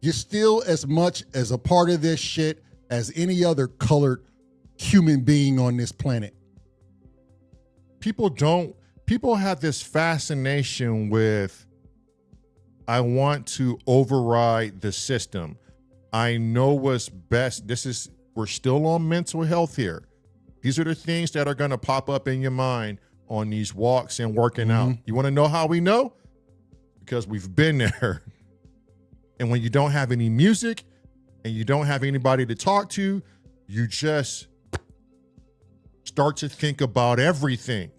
You're still as much as a part of this shit as any other colored human being on this planet. People have this fascination with, I want to override the system. I know what's best. We're still on mental health here. These are the things that are going to pop up in your mind on these walks and working out. You want to know how we know? Because we've been there. And when you don't have any music and you don't have anybody to talk to, you just start to think about everything.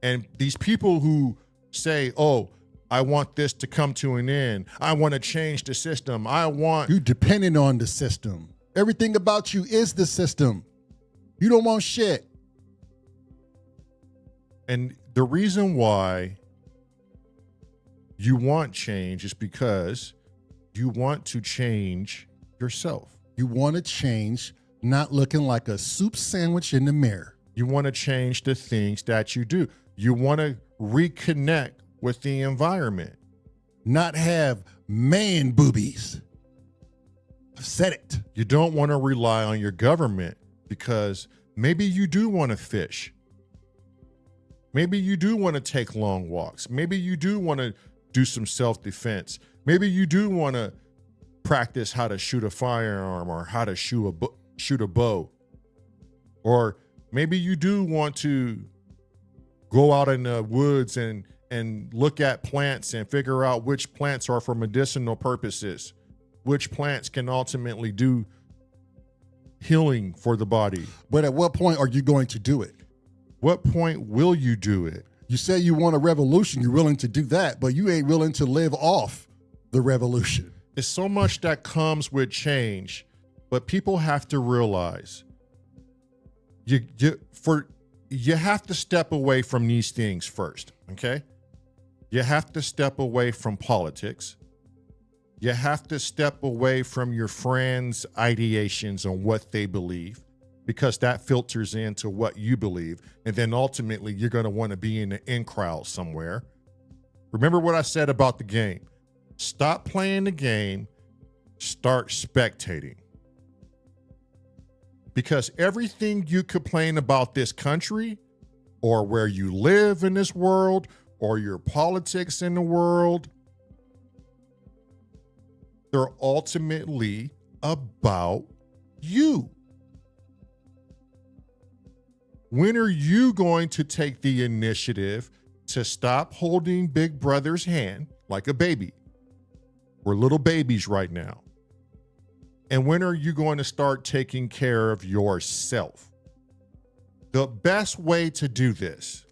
And these people who say, oh, I want this to come to an end. I want to change the system. You dependent on the system. Everything about you is the system. You don't want shit. And the reason why you want change is because you want to change yourself. You want to change not looking like a soup sandwich in the mirror. You want to change the things that you do. You want to reconnect with the environment. Not have man boobies. I've said it. You don't want to rely on your government because maybe you do want to fish. Maybe you do want to take long walks. Maybe you do want to do some self-defense. Maybe you do want to practice how to shoot a firearm or how to shoot a bow. Or maybe you do want to go out in the woods and look at plants and figure out which plants are for medicinal purposes, which plants can ultimately do healing for the body. But at what point are you going to do it? What point will you do it? You say you want a revolution, you're willing to do that, but you ain't willing to live off the revolution. It's so much that comes with change, but people have to realize you have to step away from these things first, okay? You have to step away from politics. You have to step away from your friends' ideations on what they believe, because that filters into what you believe. And then ultimately, you're going to want to be in the in crowd somewhere. Remember what I said about the game. Stop playing the game. Start spectating. Because everything you complain about this country or where you live in this world or your politics in the world, they're ultimately about you. When are you going to take the initiative to stop holding Big Brother's hand like a baby? We're little babies right now. And when are you going to start taking care of yourself? The best way to do this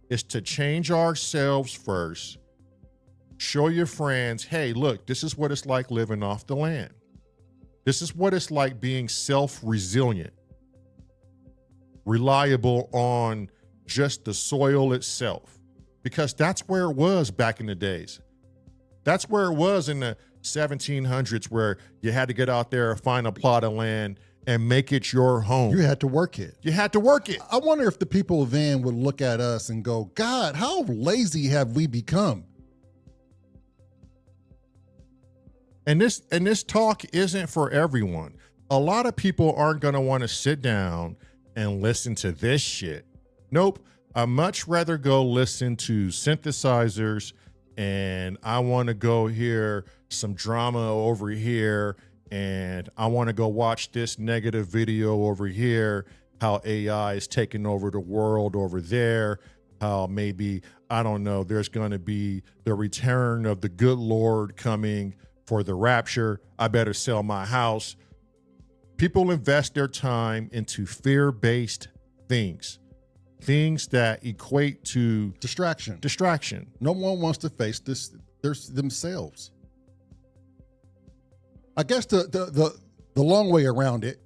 is to change ourselves first. Show your friends, hey, look, this is what it's like living off the land. This is what it's like being self-resilient, reliable on just the soil itself, because that's where it was back in the days. That's where it was in the 1700s, where you had to get out there and find a plot of land and make it your home. You had to work it. You had to work it. I wonder if the people then would look at us and go, God, how lazy have we become? And this talk isn't for everyone. A lot of people aren't going to want to sit down and listen to this shit. Nope. I'd much rather go listen to synthesizers and I want to go hear some drama over here, and I want to go watch this negative video over here, how AI is taking over the world over there, how maybe, I don't know, there's going to be the return of the good Lord coming for the rapture. I better sell my house. People invest their time into fear-based things that equate to distraction. No one wants to face this themselves. I guess the long way around it,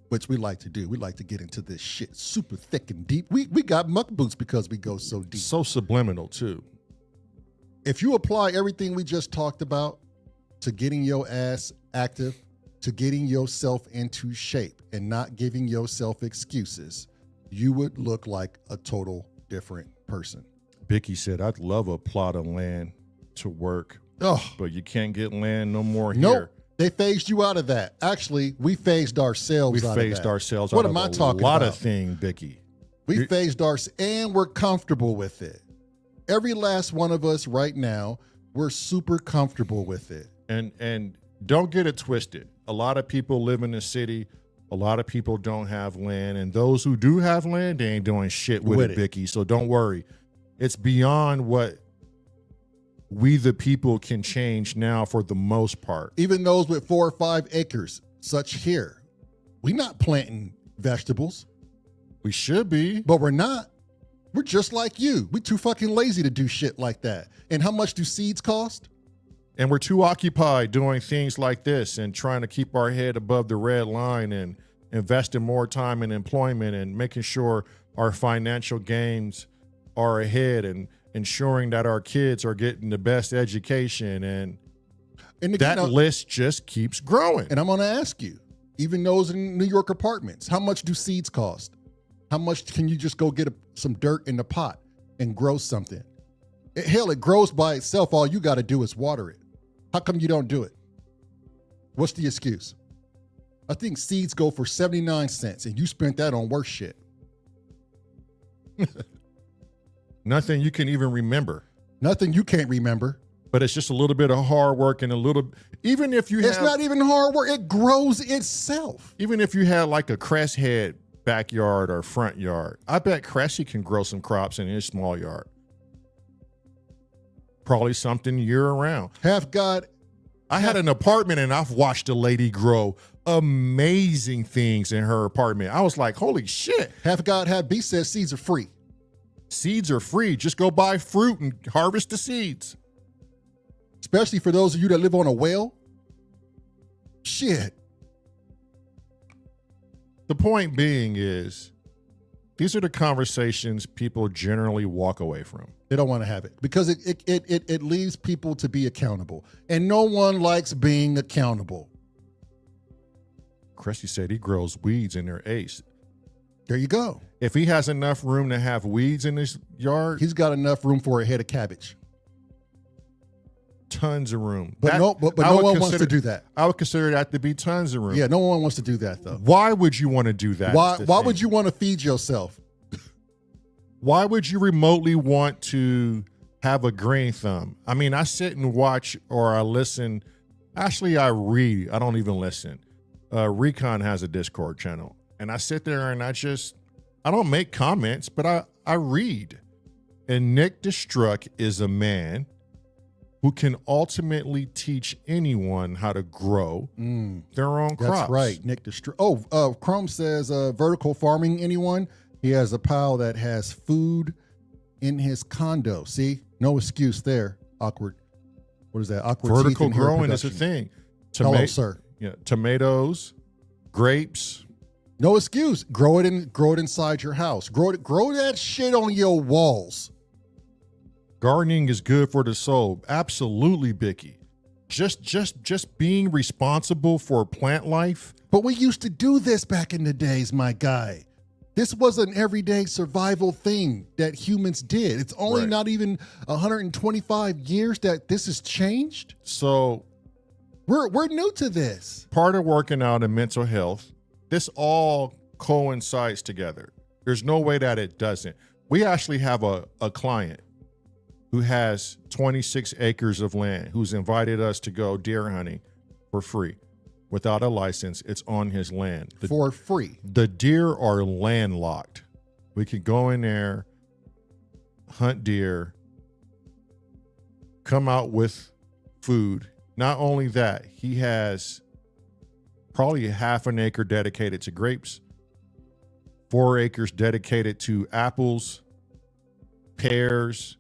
which we like to do, we like to get into this shit super thick and deep. We got muck boots because we go so deep. So subliminal too. If you apply everything we just talked about to getting your ass active, to getting yourself into shape and not giving yourself excuses, you would look like a total different person. Bicky said, I'd love a plot of land to work, oh, but you can't get land no more nope. here. They phased you out of that. Actually, we phased ourselves out of that. We phased ourselves what out am of I talking a lot about? of things, Bicky. We phased and we're comfortable with it. Every last one of us right now, we're super comfortable with it. And don't get it twisted. A lot of people live in the city. A lot of people don't have land. And those who do have land, they ain't doing shit with it, Bicky. So don't worry. It's beyond what we the people can change now for the most part. Even those with 4 or 5 acres, such here, we not planting vegetables. We should be. But we're not. We're just like you. We too fucking lazy to do shit like that. And how much do seeds cost? And we're too occupied doing things like this and trying to keep our head above the red line and investing more time in employment and making sure our financial gains are ahead and ensuring that our kids are getting the best education. And that list just keeps growing. And I'm going to ask you, even those in New York apartments, how much do seeds cost? How much can you just go get some dirt in the pot and grow something? Hell, it grows by itself. All you got to do is water it. How come you don't do it? What's the excuse? I think seeds go for 79 cents and you spent that on worse shit. Nothing you can even remember. Nothing you can't remember. But it's just a little bit of hard work and a little, even if you It's not even hard work. It grows itself. Even if you had like a Crest head backyard or front yard, I bet Cressy can grow some crops in his small yard. Probably something year round. I had an apartment and I've watched a lady grow amazing things in her apartment. I was like, holy shit. Half God, half beast says seeds are free. Seeds are free. Just go buy fruit and harvest the seeds. Especially for those of you that live on a well. Shit. The point being is, these are the conversations people generally walk away from. They don't want to have it because it leaves people to be accountable. And no one likes being accountable. Cressy said he grows weeds in their ace. There you go. If he has enough room to have weeds in his yard, he's got enough room for a head of cabbage. Tons of room. But no one wants to do that. I would consider that to be tons of room. Yeah, no one wants to do that though. Why would you want to do that? Why would you want to feed yourself? Why would you remotely want to have a green thumb? I mean, I sit and watch or I listen. Actually, I read. I don't even listen. Recon has a Discord channel. And I sit there and I don't make comments, but I read. And Nick Destruck is a man who can ultimately teach anyone how to grow their own crops. That's right, Nick Destruck. Oh, Chrome says vertical farming, anyone? He has a pal that has food in his condo. See? No excuse there. Awkward. What is that? Awkward. Vertical growing is a thing. Hello, sir. Yeah, tomatoes, grapes. No excuse. Grow it inside your house. Grow that shit on your walls. Gardening is good for the soul. Absolutely, Bicky. Just being responsible for plant life. But we used to do this back in the days, my guy. This was an everyday survival thing that humans did. It's only not even 125 years that this has changed. So we're new to this. Part of working out and mental health, this all coincides together. There's no way that it doesn't. We actually have a client who has 26 acres of land, who's invited us to go deer hunting for free without a license. It's on his land. For free. The deer are landlocked. We can go in there, hunt deer, come out with food. Not only that, he has probably half an acre dedicated to grapes, 4 acres dedicated to apples, pears,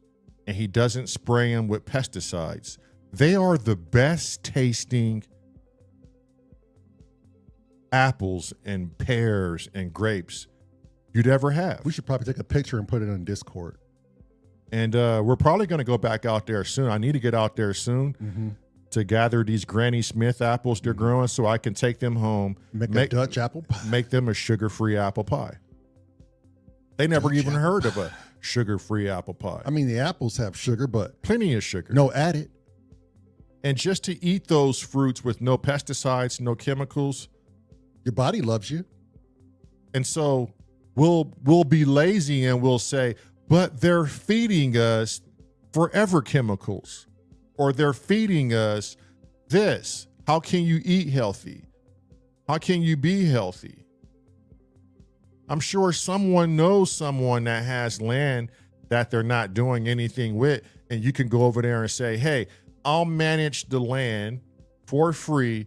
and he doesn't spray them with pesticides. They are the best tasting apples and pears and grapes you'd ever have. We should probably take a picture and put it on Discord. And we're probably going to go back out there soon. I need to get out there soon to gather these Granny Smith apples they're growing so I can take them home. Make a Dutch apple pie. Make them a sugar-free apple pie. They never Dutch even apple heard of a sugar-free apple pie. I mean, the apples have sugar, but Plenty of sugar. no added. And just to eat those fruits with no pesticides, no chemicals. Your body loves you. And so we'll be lazy and we'll say, but they're feeding us forever chemicals, or they're feeding us this. How can you eat healthy? How can you be healthy? I'm sure someone knows someone that has land that they're not doing anything with, and you can go over there and say, hey, I'll manage the land for free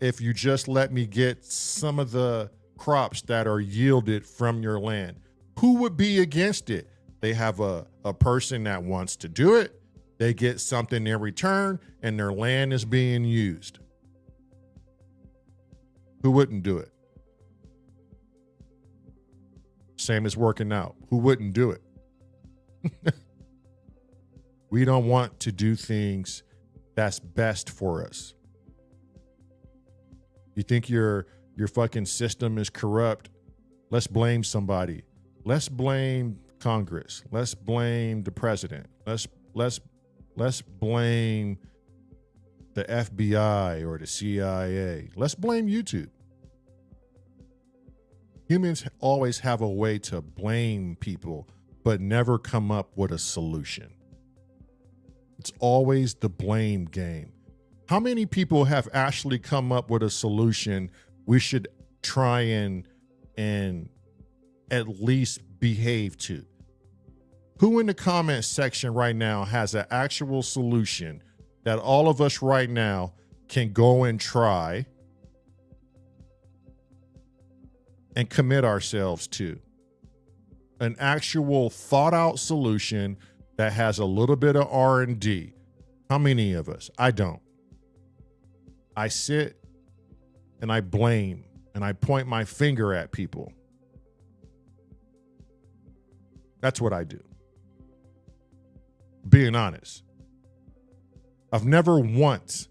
if you just let me get some of the crops that are yielded from your land. Who would be against it? They have a person that wants to do it. They get something in return, and their land is being used. Who wouldn't do it? Same as working out. Who wouldn't do it? We don't want to do things that's best for us. You think your fucking system is corrupt? Let's blame somebody. Let's blame Congress. Let's blame the president. Let's blame the FBI or the CIA. Let's blame YouTube. Humans always have a way to blame people, but never come up with a solution. It's always the blame game. How many people have actually come up with a solution we should try and at least behave to? Who in the comment section right now has an actual solution that all of us right now can go and try and commit ourselves to? An actual thought out solution that has a little bit of R&D. How many of us? I don't. I sit and I blame and I point my finger at people. That's what I do. Being honest. I've never once,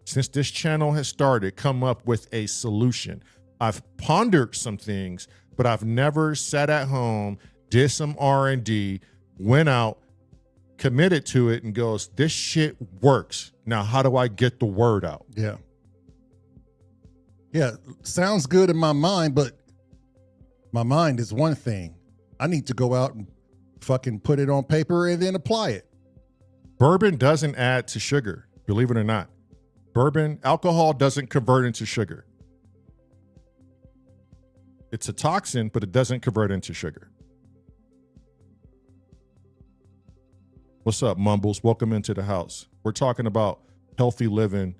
since this channel has started, come up with a solution. I've pondered some things, but I've never sat at home, did some R&D, went out, committed to it, and goes, this shit works. Now, how do I get the word out? Yeah. Yeah, sounds good in my mind, but my mind is one thing. I need to go out and fucking put it on paper and then apply it. Bourbon doesn't add to sugar, believe it or not. Alcohol doesn't convert into sugar. It's a toxin, but it doesn't convert into sugar. What's up, Mumbles? Welcome into the house. We're talking about healthy living,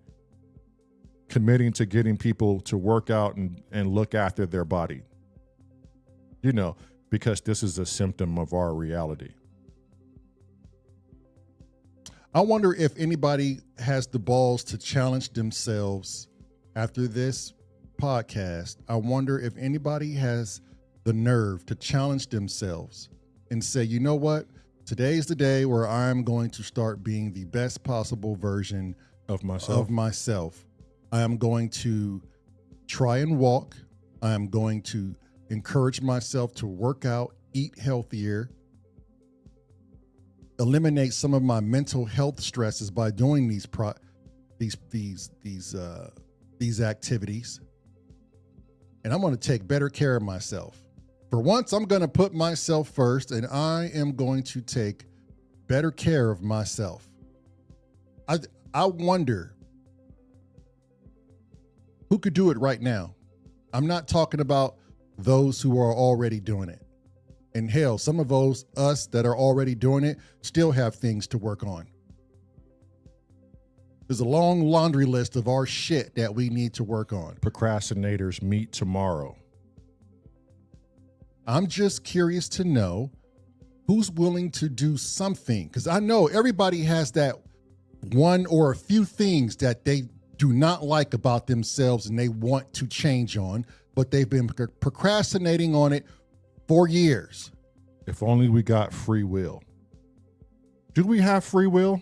committing to getting people to work out and look after their body. You know, because this is a symptom of our reality. I wonder if anybody has the balls to challenge themselves after this podcast. I wonder if anybody has the nerve to challenge themselves and say, you know what? Today's the day where I'm going to start being the best possible version Of myself. I am going to try and walk. I am going to encourage myself to work out, eat healthier, eliminate some of my mental health stresses by doing these activities. And I'm going to take better care of myself. For once, I'm going to put myself first, and I am going to take better care of myself. I wonder who could do it right now. I'm not talking about those who are already doing it. And hell, some of us that are already doing it still have things to work on. There's a long laundry list of our shit that we need to work on. Procrastinators meet tomorrow. I'm just curious to know who's willing to do something, because I know everybody has that one or a few things that they do not like about themselves and they want to change on, but they've been procrastinating on it for years. If only we got free will. Do we have free will?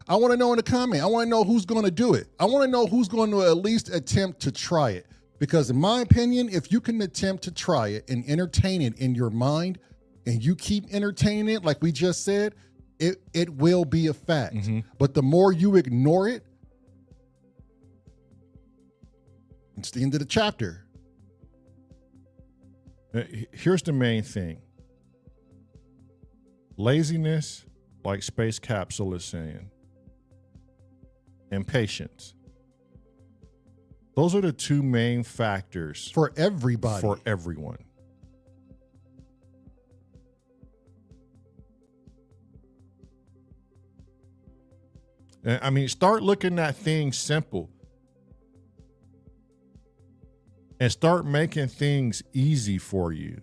I want to know in the comment. I want to know who's going to do it. I want to know who's going to at least attempt to try it. Because in my opinion, if you can attempt to try it and entertain it in your mind, and you keep entertaining it, like we just said, it will be a fact. Mm-hmm. But the more you ignore it, it's the end of the chapter. Here's the main thing. Laziness, like Space Capsule is saying, and patience. Those are the two main factors for everybody. For everyone. I mean, start looking at things simple and start making things easy for you.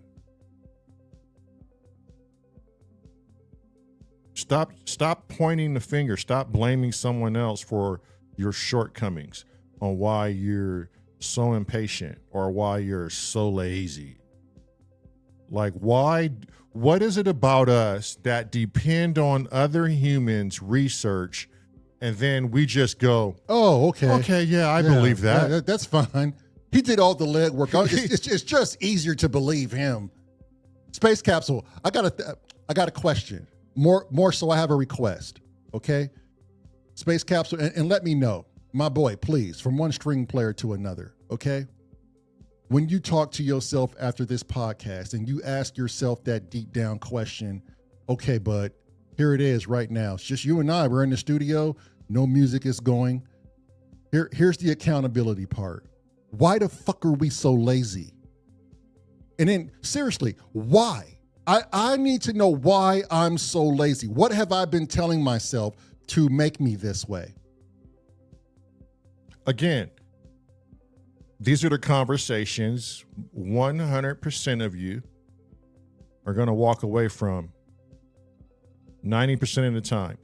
Stop pointing the finger. Stop blaming someone else for your shortcomings on why you're so impatient or why you're so lazy. Like, what is it about us that depend on other humans' research, and then we just go, oh, okay. Okay, yeah, I believe that. Yeah, that's fine. He did all the legwork. It's just easier to believe him. Space Capsule, I got a question. More so I have a request, okay? Space Capsule, and let me know, my boy, please, from one string player to another, okay? When you talk to yourself after this podcast and you ask yourself that deep down question, okay, bud, here it is right now. It's just you and I. We're in the studio. No music is going. Here's the accountability part. Why the fuck are we so lazy? And then, seriously, why? I need to know why I'm so lazy. What have I been telling myself to make me this way? Again, these are the conversations 100% of you are going to walk away from 90% of the time.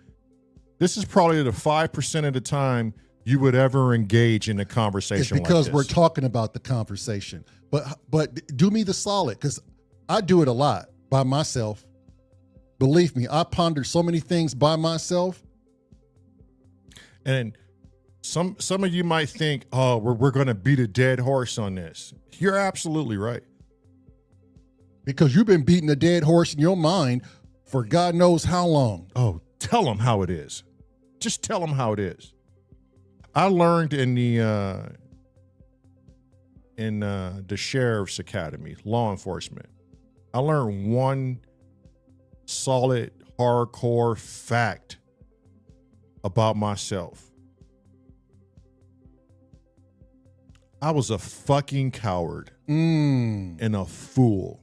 This is probably the 5% of the time you would ever engage in a conversation like this. It's because we're talking about the conversation. But do me the solid, because I do it a lot by myself. Believe me, I ponder so many things by myself. And some of you might think, oh, we're going to beat a dead horse on this. You're absolutely right. Because you've been beating a dead horse in your mind for God knows how long. Oh, tell them how it is. Just tell them how it is. I learned in the Sheriff's Academy, law enforcement, I learned one solid, hardcore fact about myself. I was a fucking coward and a fool.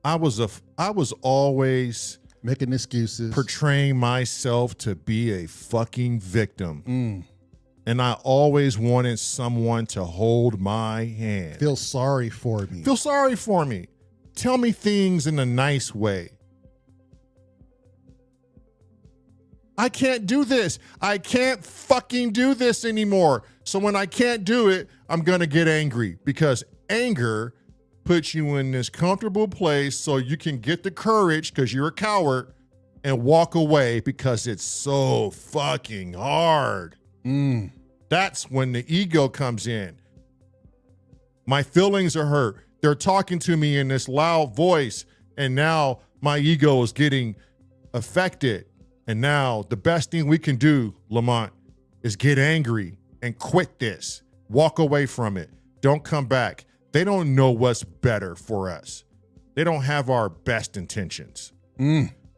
I was always making excuses, portraying myself to be a fucking victim. And I always wanted someone to hold my hand. Feel sorry for me. Feel sorry for me. Tell me things in a nice way. I can't do this. I can't fucking do this anymore. So when I can't do it, I'm going to get angry, because anger puts you in this comfortable place so you can get the courage, because you're a coward, and walk away because it's so fucking hard. That's when the ego comes in. My feelings are hurt. They're talking to me in this loud voice, and now my ego is getting affected. And now the best thing we can do, Lamont, is get angry and quit this. Walk away from it. Don't come back. They don't know what's better for us. They don't have our best intentions.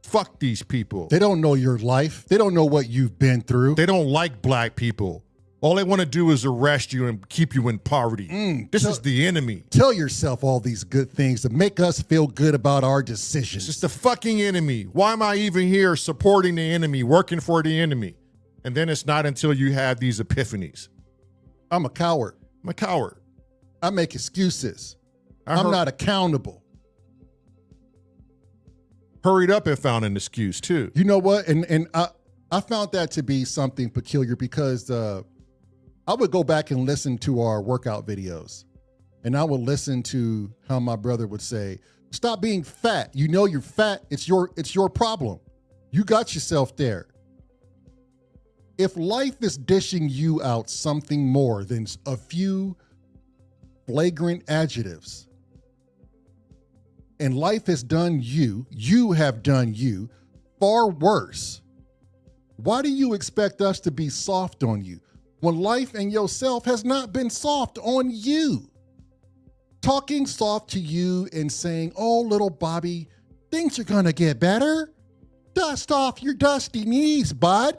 Fuck these people. They don't know your life. They don't know what you've been through. They don't like black people. All they want to do is arrest you and keep you in poverty. This is the enemy. Tell yourself all these good things to make us feel good about our decisions. It's the fucking enemy. Why am I even here supporting the enemy, working for the enemy? And then it's not until you have these epiphanies. I'm a coward. I'm a coward. I make excuses. I'm not accountable. Hurried up and found an excuse too. You know what? And I found that to be something peculiar because I would go back and listen to our workout videos, and I would listen to how my brother would say, "Stop being fat. You know you're fat. It's your problem. You got yourself there." If life is dishing you out something more than a few flagrant adjectives, and life has done you have done you far worse, why do you expect us to be soft on you when life and yourself has not been soft on you? Talking soft to you and saying, "Oh, little Bobby, things are gonna get better. Dust off your dusty knees, bud.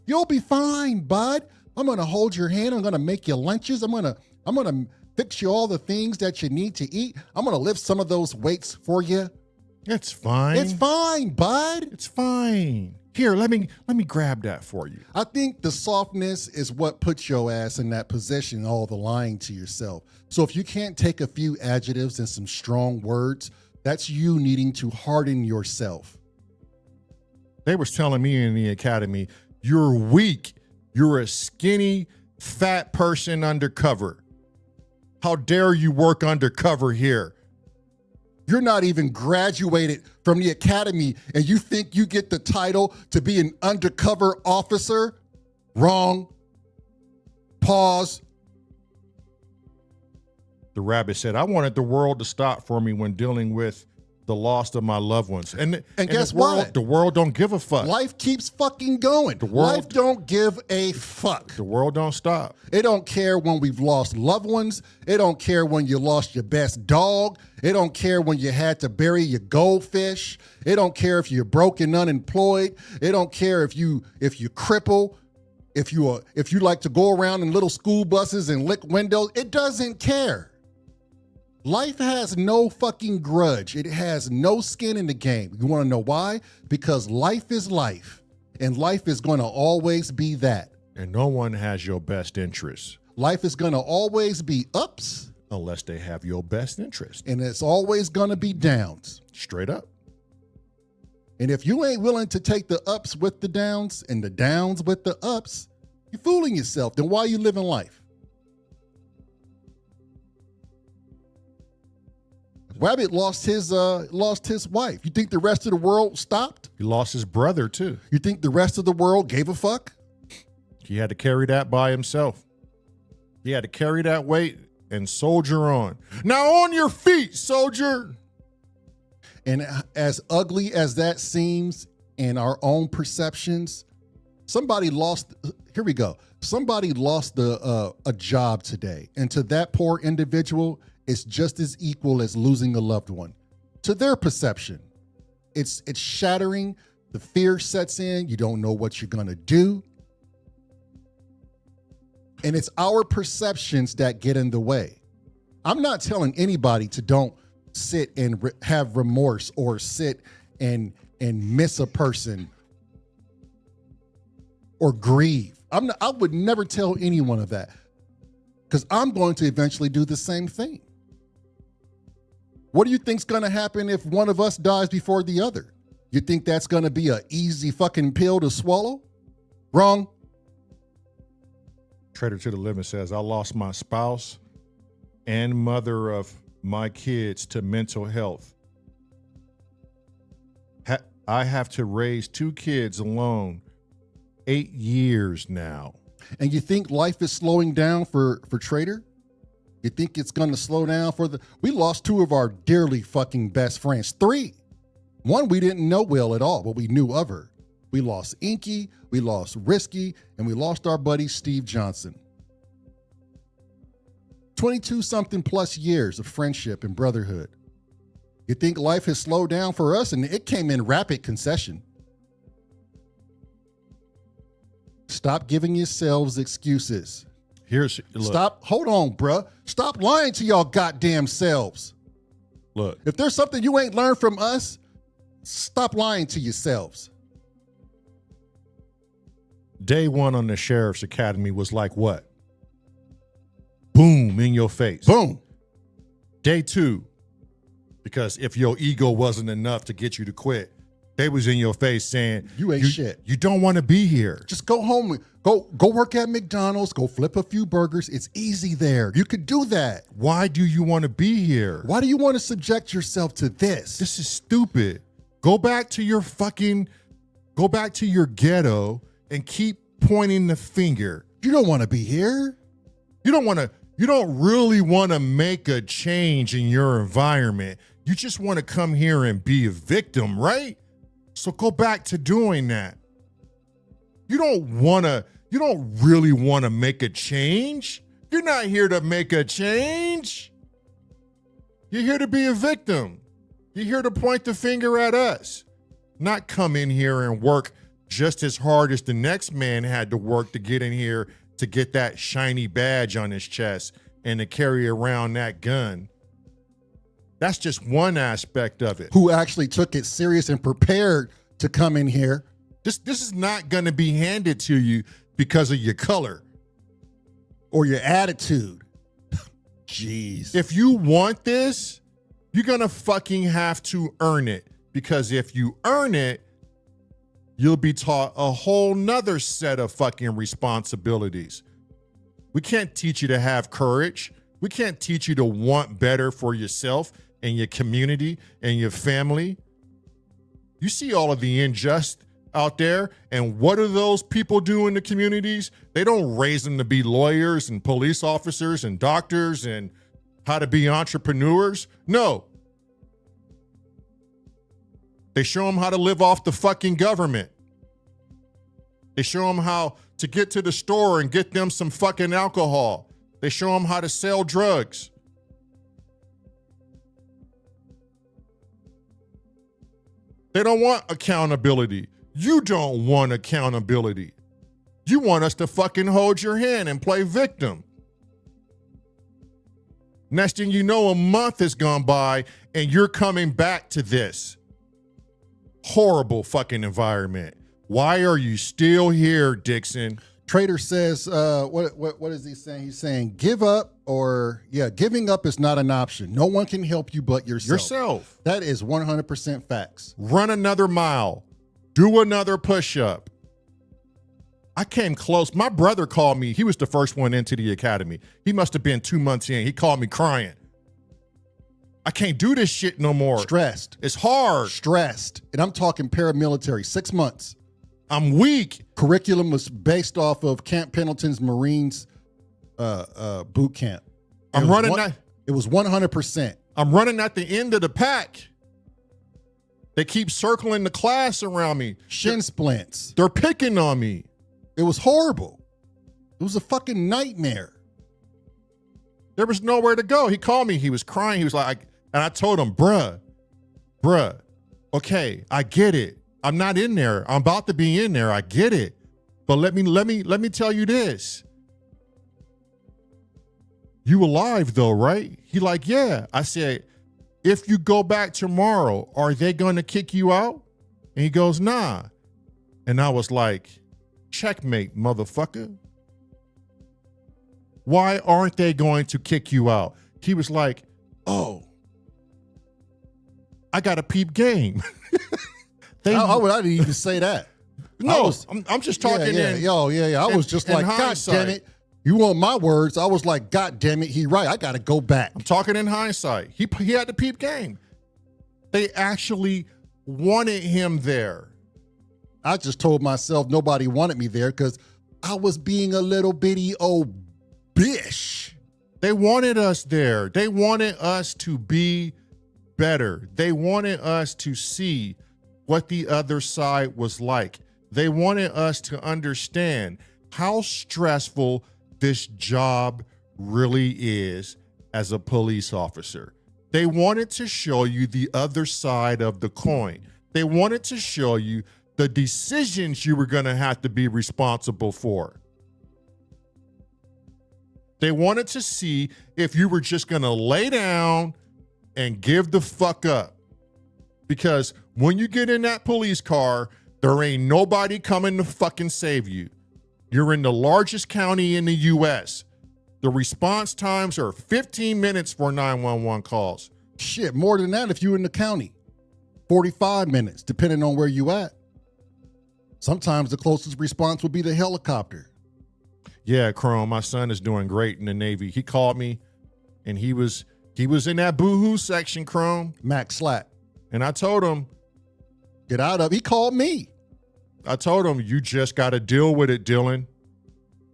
You'll be fine, bud. I'm gonna hold your hand. I'm gonna make you lunches. I'm gonna fix you all the things that you need to eat. I'm gonna lift some of those weights for you. It's fine. It's fine, bud. It's fine. Here, let me grab that for you." I think the softness is what puts your ass in that position, all the lying to yourself. So if you can't take a few adjectives and some strong words, that's you needing to harden yourself. They was telling me in the academy, "You're weak. You're a skinny, fat person undercover. How dare you work undercover here?" You're not even graduated from the academy and you think you get the title to be an undercover officer? Wrong. Pause. The rabbit said, "I wanted the world to stop for me when dealing with the loss of my loved ones." And guess what? The world don't give a fuck. Life keeps fucking going. Life don't give a fuck. The world don't stop. It don't care when we've lost loved ones. It don't care when you lost your best dog. It don't care when you had to bury your goldfish. It don't care if you're broke and unemployed. It don't care if you cripple, if you like to go around in little school buses and lick windows. It doesn't care. Life has no fucking grudge. It has no skin in the game. You want to know why? Because life is life, and life is going to always be that. And no one has your best interests. Life is going to always be ups. Unless they have your best interest. And it's always going to be downs. Straight up. And if you ain't willing to take the ups with the downs and the downs with the ups, you're fooling yourself. Then why are you living life? Rabbit lost his wife. You think the rest of the world stopped? He lost his brother too. You think the rest of the world gave a fuck? He had to carry that by himself. He had to carry that weight and soldier on. Now on your feet, soldier. And as ugly as that seems in our own perceptions, somebody lost, here we go. Somebody lost a job today. And to that poor individual, it's just as equal as losing a loved one. To their perception, it's shattering. The fear sets in. You don't know what you're gonna do. And it's our perceptions that get in the way. I'm not telling anybody to don't sit and have remorse or sit and miss a person or grieve. I would never tell anyone of that because I'm going to eventually do the same thing. What do you think's going to happen if one of us dies before the other? You think that's going to be an easy fucking pill to swallow? Wrong. Trader to the Living says, "I lost my spouse and mother of my kids to mental health. I have to raise 2 kids alone, 8 years now." And you think life is slowing down for Trader? You think it's going to slow down we lost 2 of our dearly fucking best friends. 3. One we didn't know well at all, but we knew of her. We lost Inky, we lost Risky, and we lost our buddy Steve Johnson. 22-something plus years of friendship and brotherhood. You think life has slowed down for us? And it came in rapid concession. Stop giving yourselves excuses. Look, Stop. Hold on, bruh. Stop lying to y'all goddamn selves. Look, If there's something you ain't learned from us, stop lying to yourselves. day one on the Sheriff's Academy was like what? Boom, in your face. Boom. Day two, because if your ego wasn't enough to get you to quit, they was in your face saying, You ain't shit. You don't want to be here. Just go home. Go work at McDonald's. Go flip a few burgers. It's easy there. You could do that. Why do you want to be here? Why do you want to subject yourself to this? This is stupid. Go back to your ghetto and keep pointing the finger. You don't want to be here. You don't really want to make a change in your environment. You just want to come here and be a victim, right? So go back to doing that. You don't really want to make a change. You're not here to make a change. You're here to be a victim. You're here to point the finger at us, not come in here and work just as hard as the next man had to work to get in here to get that shiny badge on his chest and to carry around that gun. That's just one aspect of it. Who actually took it serious and prepared to come in here. This is not going to be handed to you because of your color or your attitude. Jeez. If you want this, you're going to fucking have to earn it, because if you earn it, you'll be taught a whole nother set of fucking responsibilities. We can't teach you to have courage. We can't teach you to want better for yourself and your community and your family. You see all of the injustice out there, and what do those people do in the communities? They don't raise them to be lawyers and police officers and doctors and how to be entrepreneurs. No. They show them how to live off the fucking government. They show them how to get to the store and get them some fucking alcohol. They show them how to sell drugs. They don't want accountability. You don't want accountability. You want us to fucking hold your hand and play victim. Next thing you know, a month has gone by and you're coming back to this horrible fucking environment. Why are you still here, Dixon? Trader says, what is he saying? He's saying giving up is not an option. No one can help you but yourself. That is 100% facts. Run another mile. Do another push-up. I came close. My brother called me. He was the first one into the academy. He must have been 2 months in. He called me crying. I can't do this shit no more. Stressed. It's hard. Stressed. And I'm talking paramilitary, 6 months. I'm weak. Curriculum was based off of Camp Pendleton's Marines boot camp. It was 100%. I'm running at the end of the pack. They keep circling the class around me. Shin splints. They're picking on me. It was horrible. It was a fucking nightmare. There was nowhere to go. He called me. He was crying. He was like, and I told him, bruh, okay, I get it. I'm not in there. I'm about to be in there. I get it. But let me tell you this. You alive though, right? He like, yeah. I said, if you go back tomorrow, are they going to kick you out? And he goes, nah. And I was like, checkmate, motherfucker. Why aren't they going to kick you out? He was like, oh, I got a peep game. I didn't even say that. No, I'm just talking in. I was just like, God damn it. You want my words? I was like, God damn it, he right. I got to go back. I'm talking in hindsight. He had the peep game. They actually wanted him there. I just told myself nobody wanted me there because I was being a little bitty old bish. They wanted us there. They wanted us to be better. They wanted us to see what the other side was like. They wanted us to understand how stressful this job really is as a police officer. They wanted to show you the other side of the coin. They wanted to show you the decisions you were going to have to be responsible for. They wanted to see if you were just going to lay down and give the fuck up. Because when you get in that police car, there ain't nobody coming to fucking save you. You're in the largest county in the U.S. The response times are 15 minutes for 911 calls. Shit, more than that if you in the county. 45 minutes, depending on where you at. Sometimes the closest response would be the helicopter. Yeah, Chrome, my son is doing great in the Navy. He called me, and he was in that boo-hoo section, Chrome. Max Slack. And I told him, get out of. He called me. I told him, you just got to deal with it, Dylan.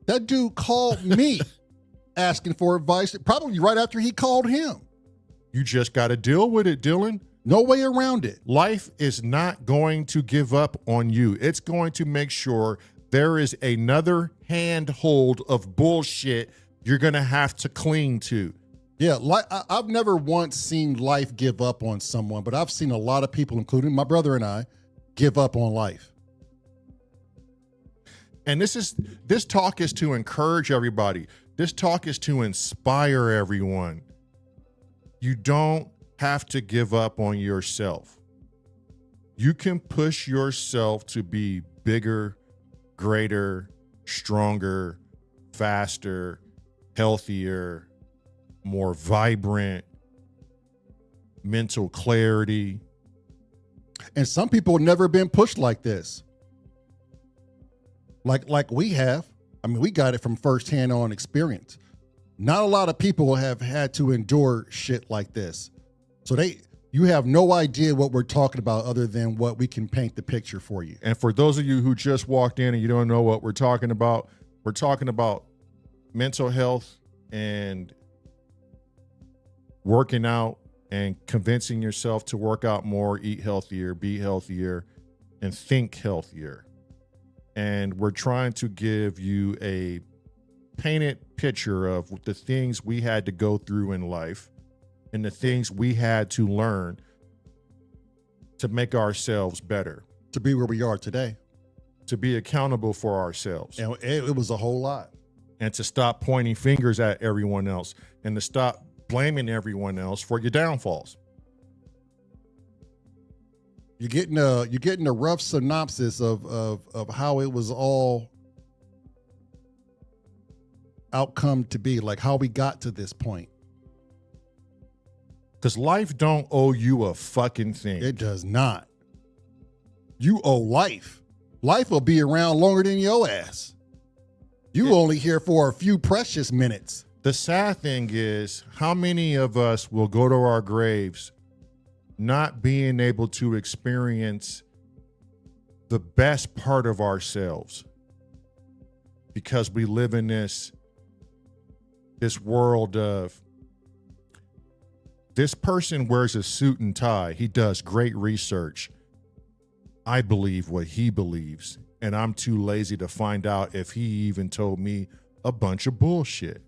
That dude called me asking for advice, probably right after he called him. You just got to deal with it, Dylan. No way around it. Life is not going to give up on you. It's going to make sure there is another handhold of bullshit you're going to have to cling to. Yeah, I've never once seen life give up on someone, but I've seen a lot of people, including my brother and I, give up on life. And this talk is to encourage everybody. This talk is to inspire everyone. You don't have to give up on yourself. You can push yourself to be bigger, greater, stronger, faster, healthier, more vibrant, mental clarity. And some people have never been pushed like this. Like we have. I mean, we got it from firsthand on experience. Not a lot of people have had to endure shit like this. So you have no idea what we're talking about other than what we can paint the picture for you. And for those of you who just walked in and you don't know what we're talking about mental health and working out and convincing yourself to work out more, eat healthier, be healthier, and think healthier. And we're trying to give you a painted picture of the things we had to go through in life and the things we had to learn to make ourselves better. To be where we are today. To be accountable for ourselves. And it was a whole lot. And to stop pointing fingers at everyone else and to stop blaming everyone else for your downfalls. You're getting a rough synopsis of how it was all outcome to be, like how we got to this point. Because life don't owe you a fucking thing. It does not. You owe life. Life will be around longer than your ass. You only here for a few precious minutes. The sad thing is, how many of us will go to our graves not being able to experience the best part of ourselves because we live in this world of this person wears a suit and tie. He does great research. I believe what he believes, and I'm too lazy to find out if he even told me a bunch of bullshit.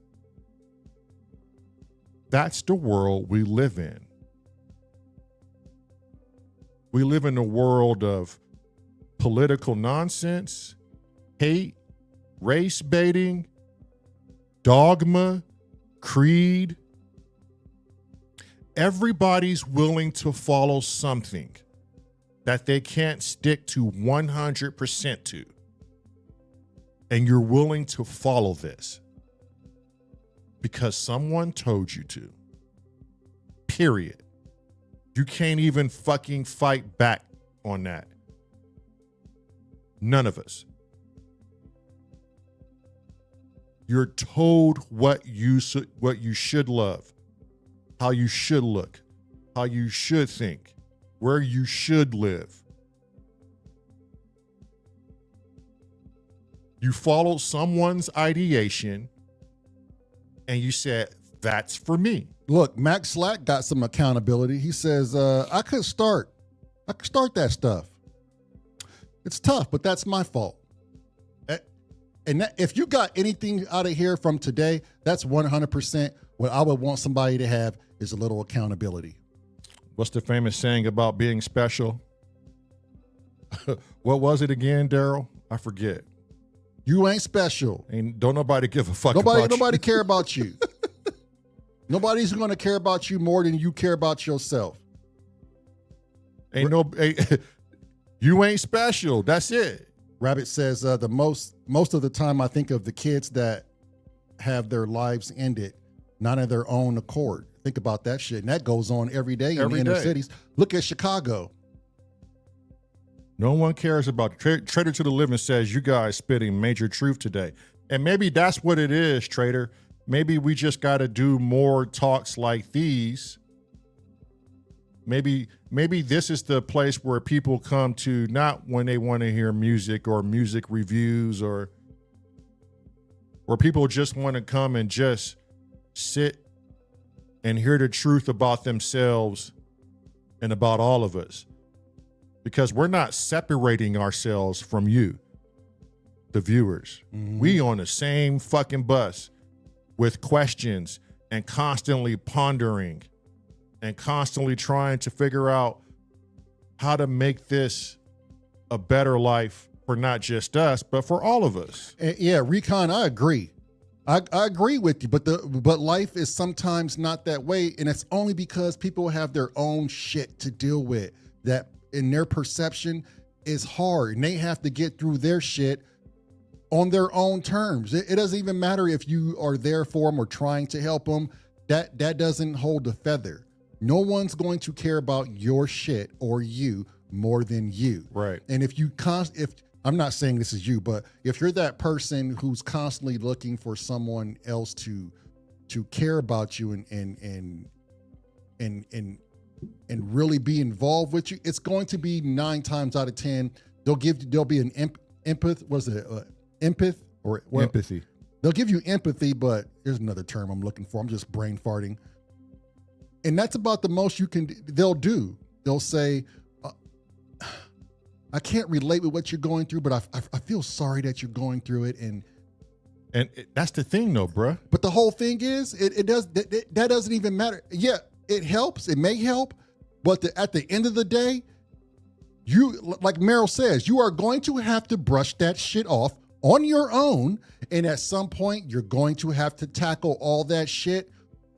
That's the world we live in. We live in a world of political nonsense, hate, race baiting, dogma, creed. Everybody's willing to follow something that they can't stick to 100% to. And you're willing to follow this because someone told you to. Period. You can't even fucking fight back on that. None of us. You're told what you should love, how you should look, how you should think, where you should live. You followed someone's ideation and you said, that's for me. Look, Max Slack got some accountability. He says, I could start that stuff. It's tough, but that's my fault. And if you got anything out of here from today, that's 100% What I would want somebody to have is a little accountability. What's the famous saying about being special? What was it again, Daryl? I forget. You ain't special. Don't nobody give a fuck about you. Nobody care about you. Nobody's going to care about you more than you care about yourself. You ain't special. That's it. Rabbit says most of the time I think of the kids that have their lives ended, not of their own accord. Think about that shit. And that goes on every day in the inner cities. Look at Chicago. No one cares about Trader to the Living says you guys spitting major truth today. And maybe that's what it is, Trader. Maybe we just got to do more talks like these. Maybe this is the place where people come to, not when they want to hear music or music reviews, or people just want to come and just sit and hear the truth about themselves and about all of us. Because we're not separating ourselves from you, the viewers. Mm-hmm. We on the same fucking bus with questions and constantly pondering and constantly trying to figure out how to make this a better life for not just us, but for all of us. Yeah, Recon, I agree. I agree with you, but life is sometimes not that way, and it's only because people have their own shit to deal with that in their perception is hard, and they have to get through their shit on their own terms. It doesn't even matter if you are there for them or trying to help them. That doesn't hold a feather. No one's going to care about your shit or you more than you. Right. And if I'm not saying this is you, but if you're that person who's constantly looking for someone else to care about you and really be involved with you, it's going to be 9 times out of 10 there'll be an empathy. They'll give you empathy, but here's another term I'm looking for. I'm just brain farting. And that's about the most they'll do. They'll say, I can't relate with what you're going through, but I feel sorry that you're going through it. And that's the thing though, bruh. But the whole thing is, that doesn't even matter. Yeah, it helps. It may help. But at the end of the day, you, like Meryl says, you are going to have to brush that shit off on your own. And at some point, you're going to have to tackle all that shit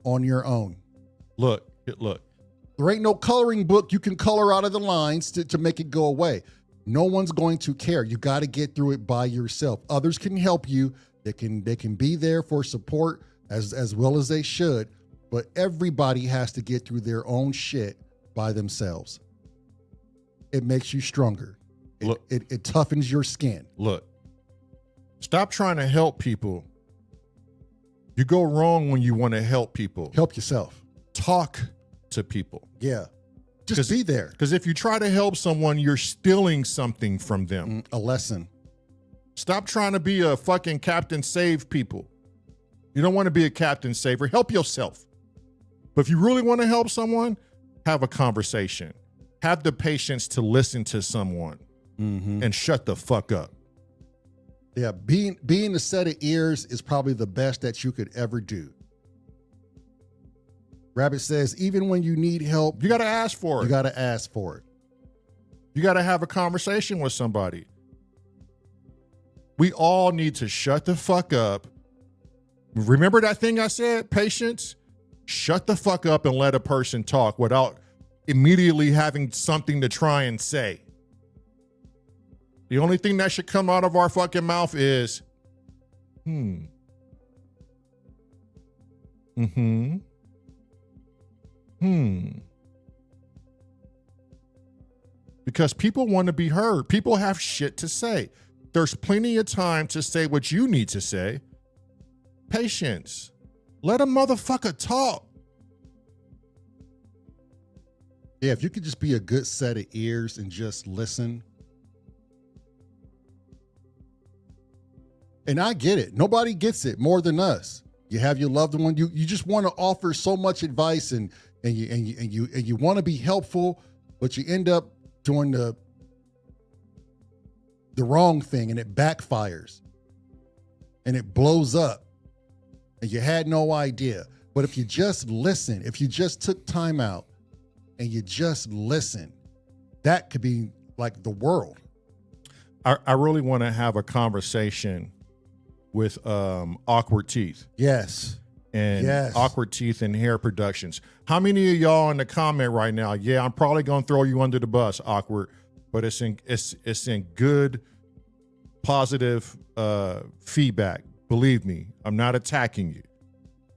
on your own. Look. There ain't no coloring book you can color out of the lines to make it go away. No one's going to care. You got to get through it by yourself. Others can help you. They can be there for support as well as they should. But everybody has to get through their own shit by themselves. It makes you stronger. It toughens your skin. Look, stop trying to help people. You go wrong when you want to help people. Help yourself. Talk to people. Yeah. Just be there. Because if you try to help someone, you're stealing something from them. A lesson. Stop trying to be a fucking captain save people. You don't want to be a captain saver. Help yourself. But if you really want to help someone, have a conversation. Have the patience to listen to someone and shut the fuck up. Yeah, being a set of ears is probably the best that you could ever do. Rabbit says, even when you need help, you got to ask for it. You got to ask for it. You got to have a conversation with somebody. We all need to shut the fuck up. Remember that thing I said? Patience? Shut the fuck up and let a person talk without immediately having something to try and say. The only thing that should come out of our fucking mouth is, Because people want to be heard. People have shit to say. There's plenty of time to say what you need to say. Patience. Let a motherfucker talk. Yeah, if you could just be a good set of ears and just listen. And I get it. Nobody gets it more than us. You have your loved one. You just want to offer so much advice and you want to be helpful, but you end up doing the wrong thing and it backfires and it blows up and you had no idea. But if you just listen, if you just took time out and you just listen, that could be like the world. I really want to have a conversation with Awkward Teeth. Yes. And Yes. Awkward Teeth and Hair Productions. How many of y'all in the comment right now? Yeah, I'm probably gonna throw you under the bus, Awkward, but it's in good, positive feedback. Believe me, I'm not attacking you.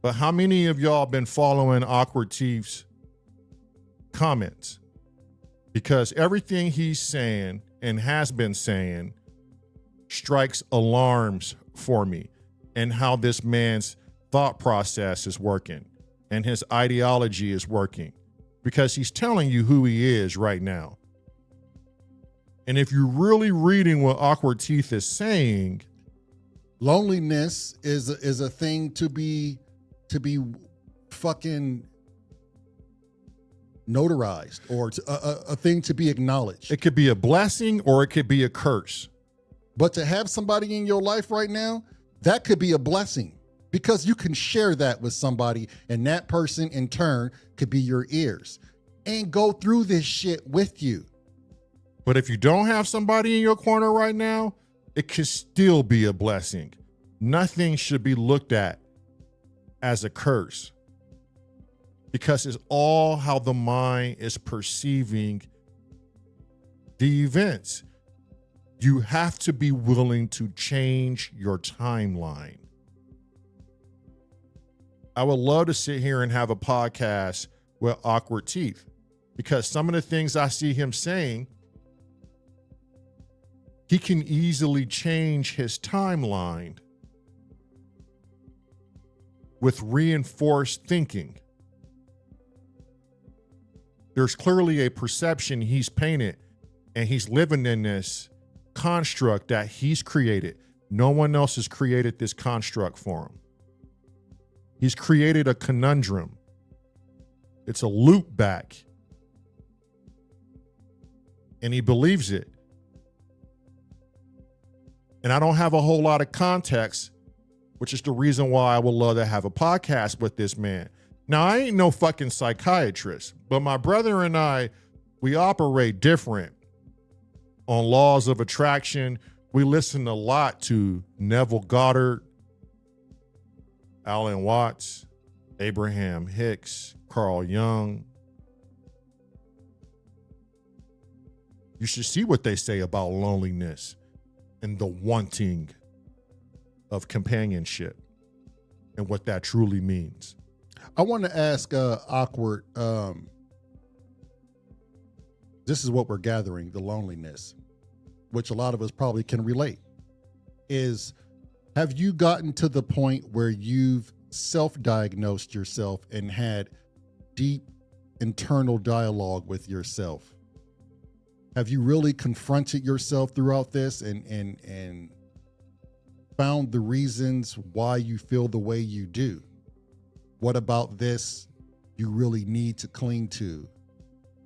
But how many of y'all been following Awkward Teeth's comments? Because everything he's saying and has been saying strikes alarms for me, and how this man's thought process is working and his ideology is working, because he's telling you who he is right now. And if you're really reading what Awkward Teeth is saying, loneliness is a thing to be fucking notarized, or a thing to be acknowledged. it could be a blessing or it could be a curse. But to have somebody in your life right now, that could be a blessing, because you can share that with somebody, and that person in turn could be your ears and go through this shit with you. But if you don't have somebody in your corner right now, it could still be a blessing. Nothing should be looked at as a curse, because it's all how the mind is perceiving the events. You have to be willing to change your timeline. I would love to sit here and have a podcast with Awkward Teeth, because some of the things I see him saying, he can easily change his timeline with reinforced thinking. There's clearly a perception he's painted, and he's living in this construct that he's created. No one else has created this construct for him. He's created a conundrum. It's a loop back. And he believes it. And I don't have a whole lot of context, which is the reason why I would love to have a podcast with this man. Now, I ain't no fucking psychiatrist, but my brother and I, we operate different on laws of attraction. We listen a lot to Neville Goddard, Alan Watts, Abraham Hicks, Carl Jung. You should see what they say about loneliness and the wanting of companionship and what that truly means. I want to ask Awkward, this is what we're gathering, the loneliness, which a lot of us probably can relate, is have you gotten to the point where you've self-diagnosed yourself and had deep internal dialogue with yourself? Have you really confronted yourself throughout this and found the reasons why you feel the way you do? What about this you really need to cling to?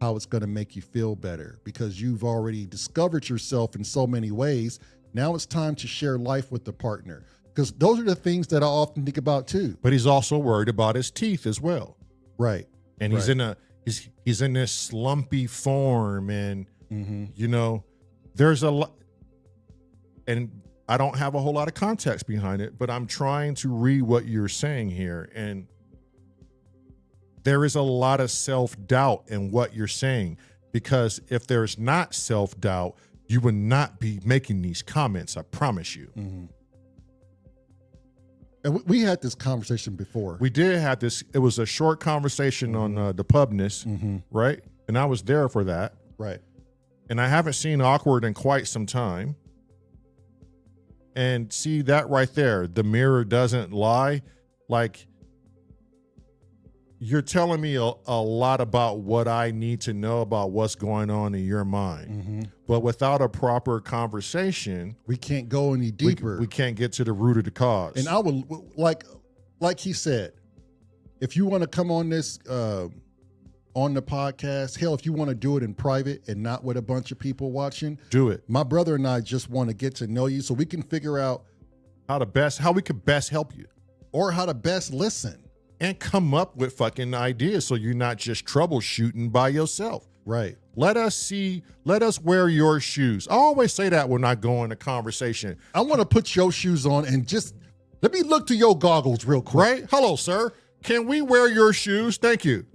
How it's going to make you feel better? Because you've already discovered yourself in so many ways. Now it's time to share life with the partner, because those are the things that I often think about too. But he's also worried about his teeth as well. Right. And he's he's in this slumpy form, and you know, there's a lot, and I don't have a whole lot of context behind it, but I'm trying to read what you're saying here, and there is a lot of self-doubt in what you're saying, because if there's not self-doubt, you would not be making these comments, I promise you. And we had this conversation before. We did have this. It was a short conversation on the Pubness, right? And I was there for that. Right. And I haven't seen Awkward in quite some time. And see that right there, the mirror doesn't lie. Like, you're telling me a lot about what I need to know about what's going on in your mind. But without a proper conversation, we can't go any deeper. We can't get to the root of the cause. And I would, like he said, if you want to come on this, on the podcast, hell, if you want to do it in private and not with a bunch of people watching, do it. My brother and I just want to get to know you so we can figure out how we could best help you, or how to best listen. and come up with fucking ideas so you're not just troubleshooting by yourself. Right. Let us wear your shoes. I always say that when I go in a conversation. I want to put your shoes on and just let me look through your goggles real quick. Right? Hello, sir. Can we wear your shoes? Thank you.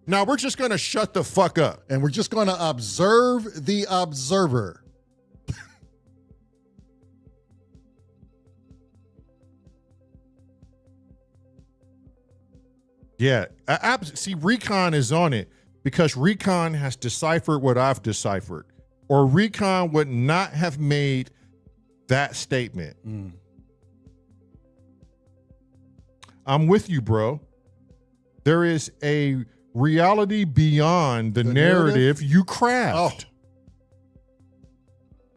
Now we're just going to shut the fuck up. And we're just going to observe the observer. Yeah. See, Recon is on it because Recon has deciphered what I've deciphered, or Recon would not have made that statement. I'm with you, bro. There is a reality beyond the narrative you craft.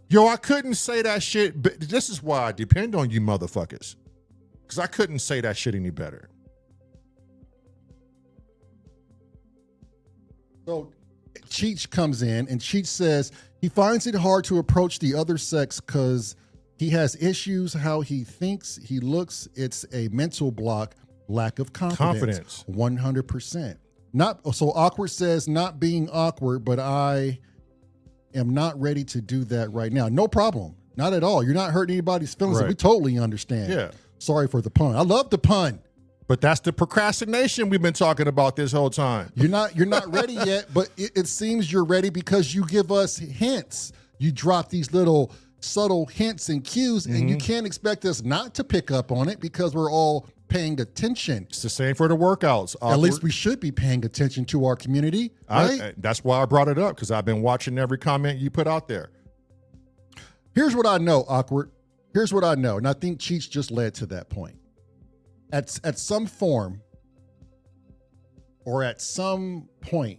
Yo, I couldn't say that shit, but this is why I depend on you motherfuckers, because I couldn't say that shit any better. So Cheech comes in and Cheech says he finds it hard to approach the other sex because he has issues how he thinks, he looks. It's a mental block, lack of confidence. 100%. Not so Awkward says not being awkward, but I am not ready to do that right now. No problem. Not at all. You're not hurting anybody's feelings. Right. We totally understand. Yeah. Sorry for the pun. I love the pun. But that's the procrastination we've been talking about this whole time. You're not ready yet, but it seems you're ready because you give us hints. You drop these little subtle hints and cues, and you can't expect us not to pick up on it because we're all paying attention. It's the same for the workouts. At least we should be paying attention to our community, right? That's why I brought it up, because I've been watching every comment you put out there. Here's what I know, Awkward. Here's what I know, and I think Cheech just led to that point. At some form or at some point,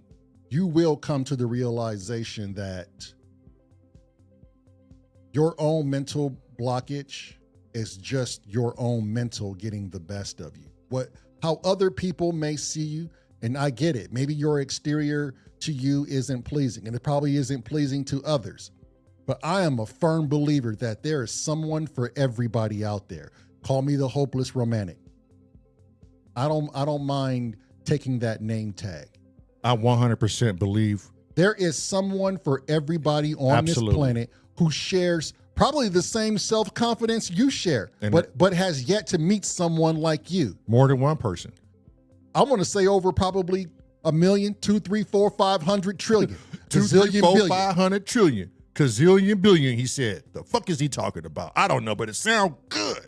you will come to the realization that your own mental blockage is just your own mental getting the best of you. How other people may see you, and I get it. Maybe your exterior to you isn't pleasing, and it probably isn't pleasing to others. But I am a firm believer that there is someone for everybody out there. Call me the hopeless romantic. I don't mind taking that name tag. I 100% believe there is someone for everybody on this planet who shares probably the same self-confidence you share, but has yet to meet someone like you. More than one person. I want to say over probably 1 million, 2, 3, 4, 500 trillion. 2, 3, 4, 500 trillion. Gazillion billion, he said. The fuck is he talking about? I don't know, but it sounds good.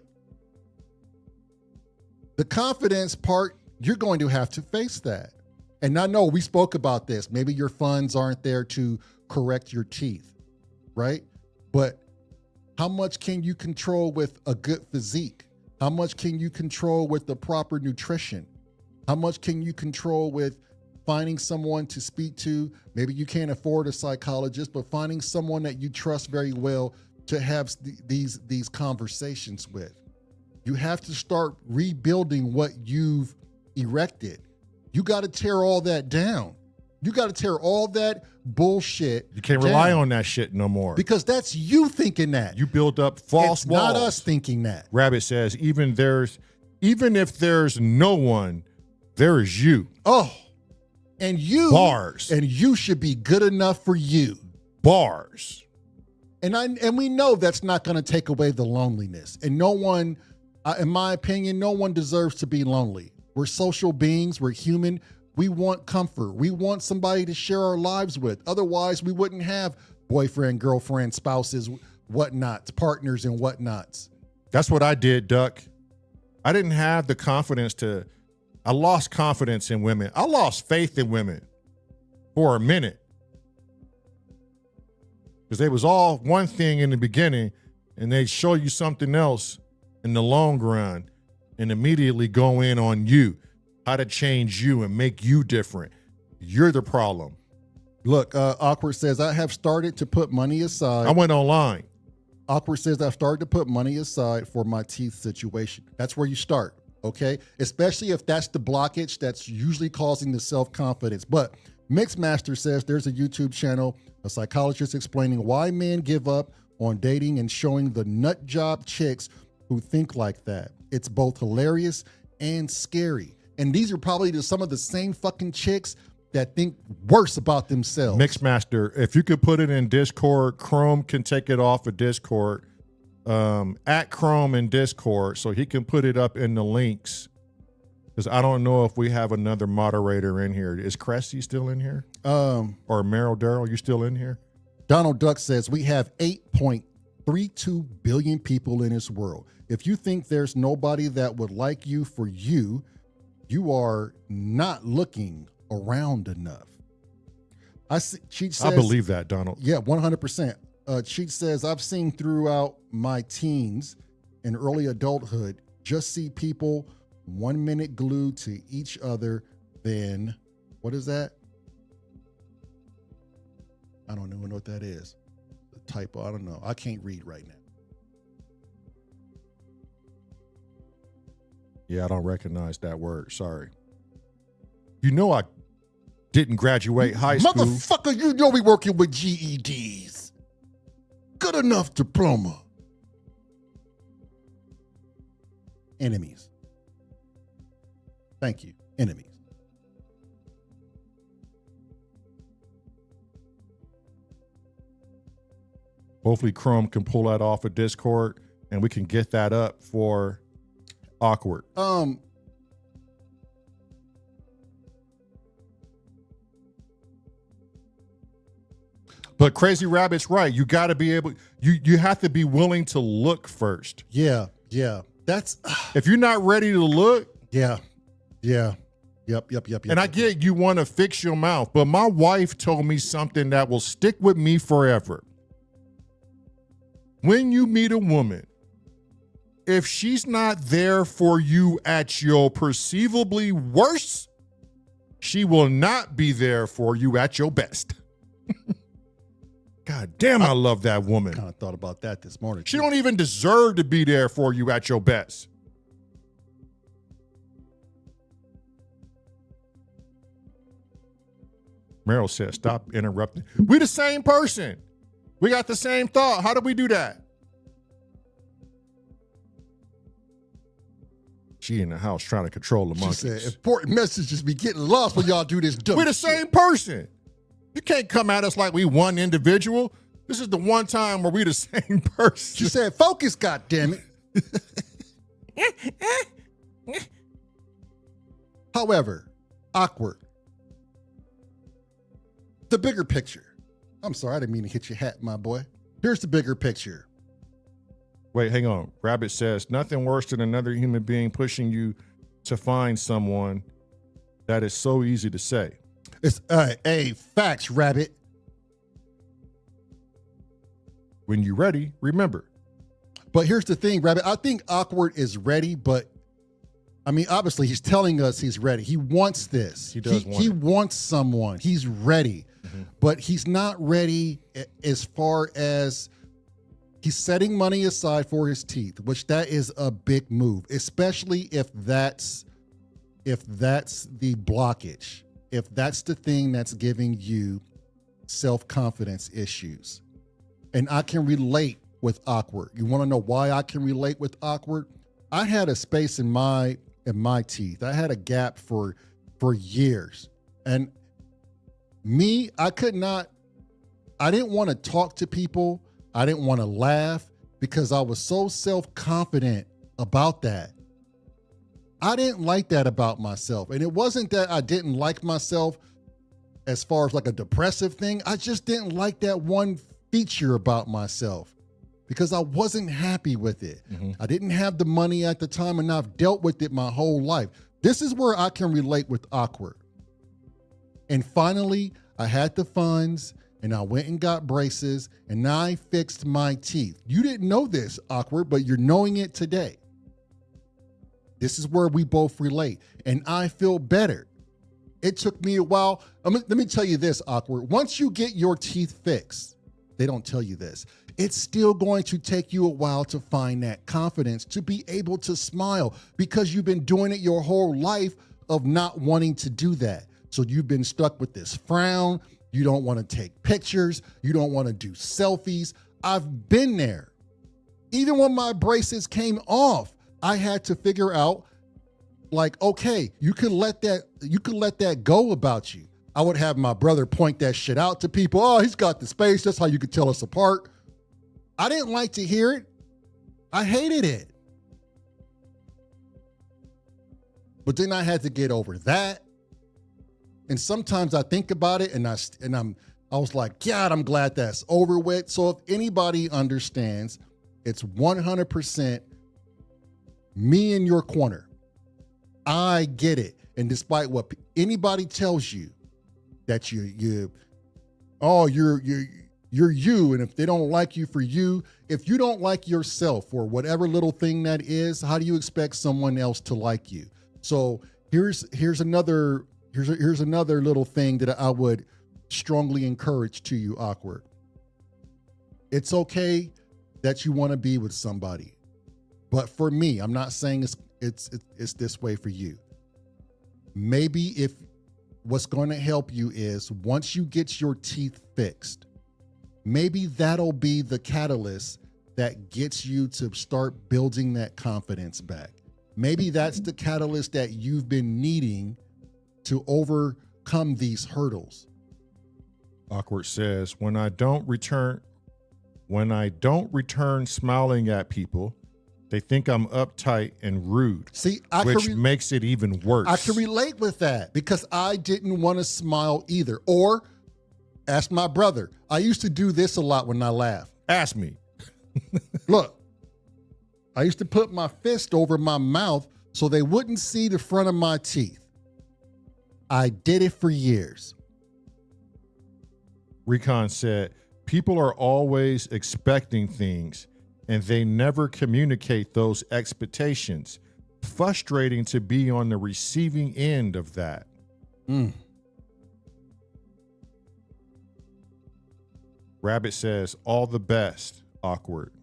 The confidence part, you're going to have to face that. And I know we spoke about this. Maybe your funds aren't there to correct your teeth, right? But how much can you control with a good physique? How much can you control with the proper nutrition? How much can you control with finding someone to speak to? Maybe you can't afford a psychologist, but finding someone that you trust very well to have these conversations with. You have to start rebuilding what you've erected. You got to tear all that down. You got to tear all that bullshit. You can't rely on that shit no more. Because that's you thinking that. You build up false walls. Not us thinking that. Rabbit says, even if there's no one, there is you. Oh, and you. Bars. And you should be good enough for you. Bars. And we know that's not going to take away the loneliness. And no one, in my opinion, no one deserves to be lonely. We're social beings. We're human. We want comfort. We want somebody to share our lives with. Otherwise, we wouldn't have boyfriend, girlfriend, spouses, whatnots, partners, and whatnots. That's what I did, Duck. I didn't have the confidence I lost confidence in women. I lost faith in women for a minute. Because they was all one thing in the beginning, and they show you something else in the long run and immediately go in on you. How to change you and make you different. You're the problem. Look, Awkward says, I have started to put money aside. I went online. Awkward says, I've started to put money aside for my teeth situation. That's where you start, okay? Especially if that's the blockage that's usually causing the self-confidence. But Mixmaster says there's a YouTube channel, a psychologist explaining why men give up on dating and showing the nut job chicks who think like that. It's both hilarious and scary. And these are probably some of the same fucking chicks that think worse about themselves. Mixmaster, if you could put it in Discord, Chrome can take it off of Discord. At Chrome in Discord, so he can put it up in the links. Because I don't know if we have another moderator in here. Is Cressy still in here? Or Meryl Darrell, you still in here? Donald Duck says we have 8.32 billion people in this world. If you think there's nobody that would like you for you, you are not looking around enough. She says, I believe that, Donald. Yeah, 100%. She says, I've seen throughout my teens and early adulthood, just see people 1 minute glued to each other, then, what is that? I don't even know what that is. The typo, I don't know. I can't read right now. Yeah, I don't recognize that word. Sorry. You know I didn't graduate high school. Motherfucker, you know we working with GEDs. Good enough diploma. Enemies. Thank you. Enemies. Hopefully Chrome can pull that off of Discord and we can get that up for Awkward. But Crazy Rabbit's right. You got to be able, you have to be willing to look first. Yeah. That's if you're not ready to look. Yeah. Yep. And I get you want to fix your mouth, but my wife told me something that will stick with me forever. When you meet a woman, if she's not there for you at your perceivably worst, she will not be there for you at your best. God damn, I love that woman. Kind of thought about that this morning. She don't even deserve to be there for you at your best. Meryl said, stop interrupting. We the same person. We got the same thought. How do we do that? She in the house trying to control the monkeys. She said, important messages be getting lost when y'all do this dumb We the shit. same person. You can't come at us like we one individual. This is the one time where we the same person. She said, focus, goddammit. However, Awkward. The bigger picture. I'm sorry, I didn't mean to hit your hat, my boy. Here's the bigger picture. Wait, hang on. Rabbit says, nothing worse than another human being pushing you to find someone. That is so easy to say. It's facts, Rabbit. When you're ready, remember. But here's the thing, Rabbit. I think Awkward is ready, but I mean, obviously he's telling us he's ready. He wants this. He wants someone. He's ready. Mm-hmm. But he's not ready as far as he's setting money aside for his teeth, which that is a big move, especially if that's the blockage. If that's the thing that's giving you self-confidence issues. And I can relate with Awkward. You want to know why I can relate with Awkward? I had a space in my teeth. I had a gap for years. And me, I didn't want to talk to people. I didn't want to laugh because I was so self-confident about that. I didn't like that about myself. And it wasn't that I didn't like myself as far as like a depressive thing. I just didn't like that one feature about myself because I wasn't happy with it. Mm-hmm. I didn't have the money at the time and I've dealt with it my whole life. This is where I can relate with Awkward. And finally, I had the funds and I went and got braces and now I fixed my teeth. You didn't know this, Awkward, but you're knowing it today. This is where we both relate. And I feel better. It took me a while. Let me tell you this, Awkward. Once you get your teeth fixed, they don't tell you this. It's still going to take you a while to find that confidence to be able to smile because you've been doing it your whole life of not wanting to do that. So you've been stuck with this frown. You don't want to take pictures. You don't want to do selfies. I've been there. Even when my braces came off, I had to figure out like, okay, you could let that go about you. I would have my brother point that shit out to people. Oh, he's got the space. That's how you could tell us apart. I didn't like to hear it. I hated it. But then I had to get over that. And sometimes I think about it and I was like, God, I'm glad that's over with. So if anybody understands, it's 100% me in your corner. I get it. And despite what anybody tells you, that you're you, and if they don't like you for you, if you don't like yourself or whatever little thing that is, how do you expect someone else to like you? So here's another little thing that I would strongly encourage to you, Awkward. It's okay that you want to be with somebody, but for me, I'm not saying it's this way for you. Maybe if what's going to help you is once you get your teeth fixed, maybe that'll be the catalyst that gets you to start building that confidence back. Maybe that's the catalyst that you've been needing to overcome these hurdles. Awkward says, when I don't return smiling at people, they think I'm uptight and rude. See, which makes it even worse. I can relate with that because I didn't want to smile either. Or ask my brother. I used to do this a lot when I laugh. Ask me. Look, I used to put my fist over my mouth so they wouldn't see the front of my teeth. I did it for years. Recon said, people are always expecting things and they never communicate those expectations. Frustrating to be on the receiving end of that. Rabbit says, all the best, Awkward.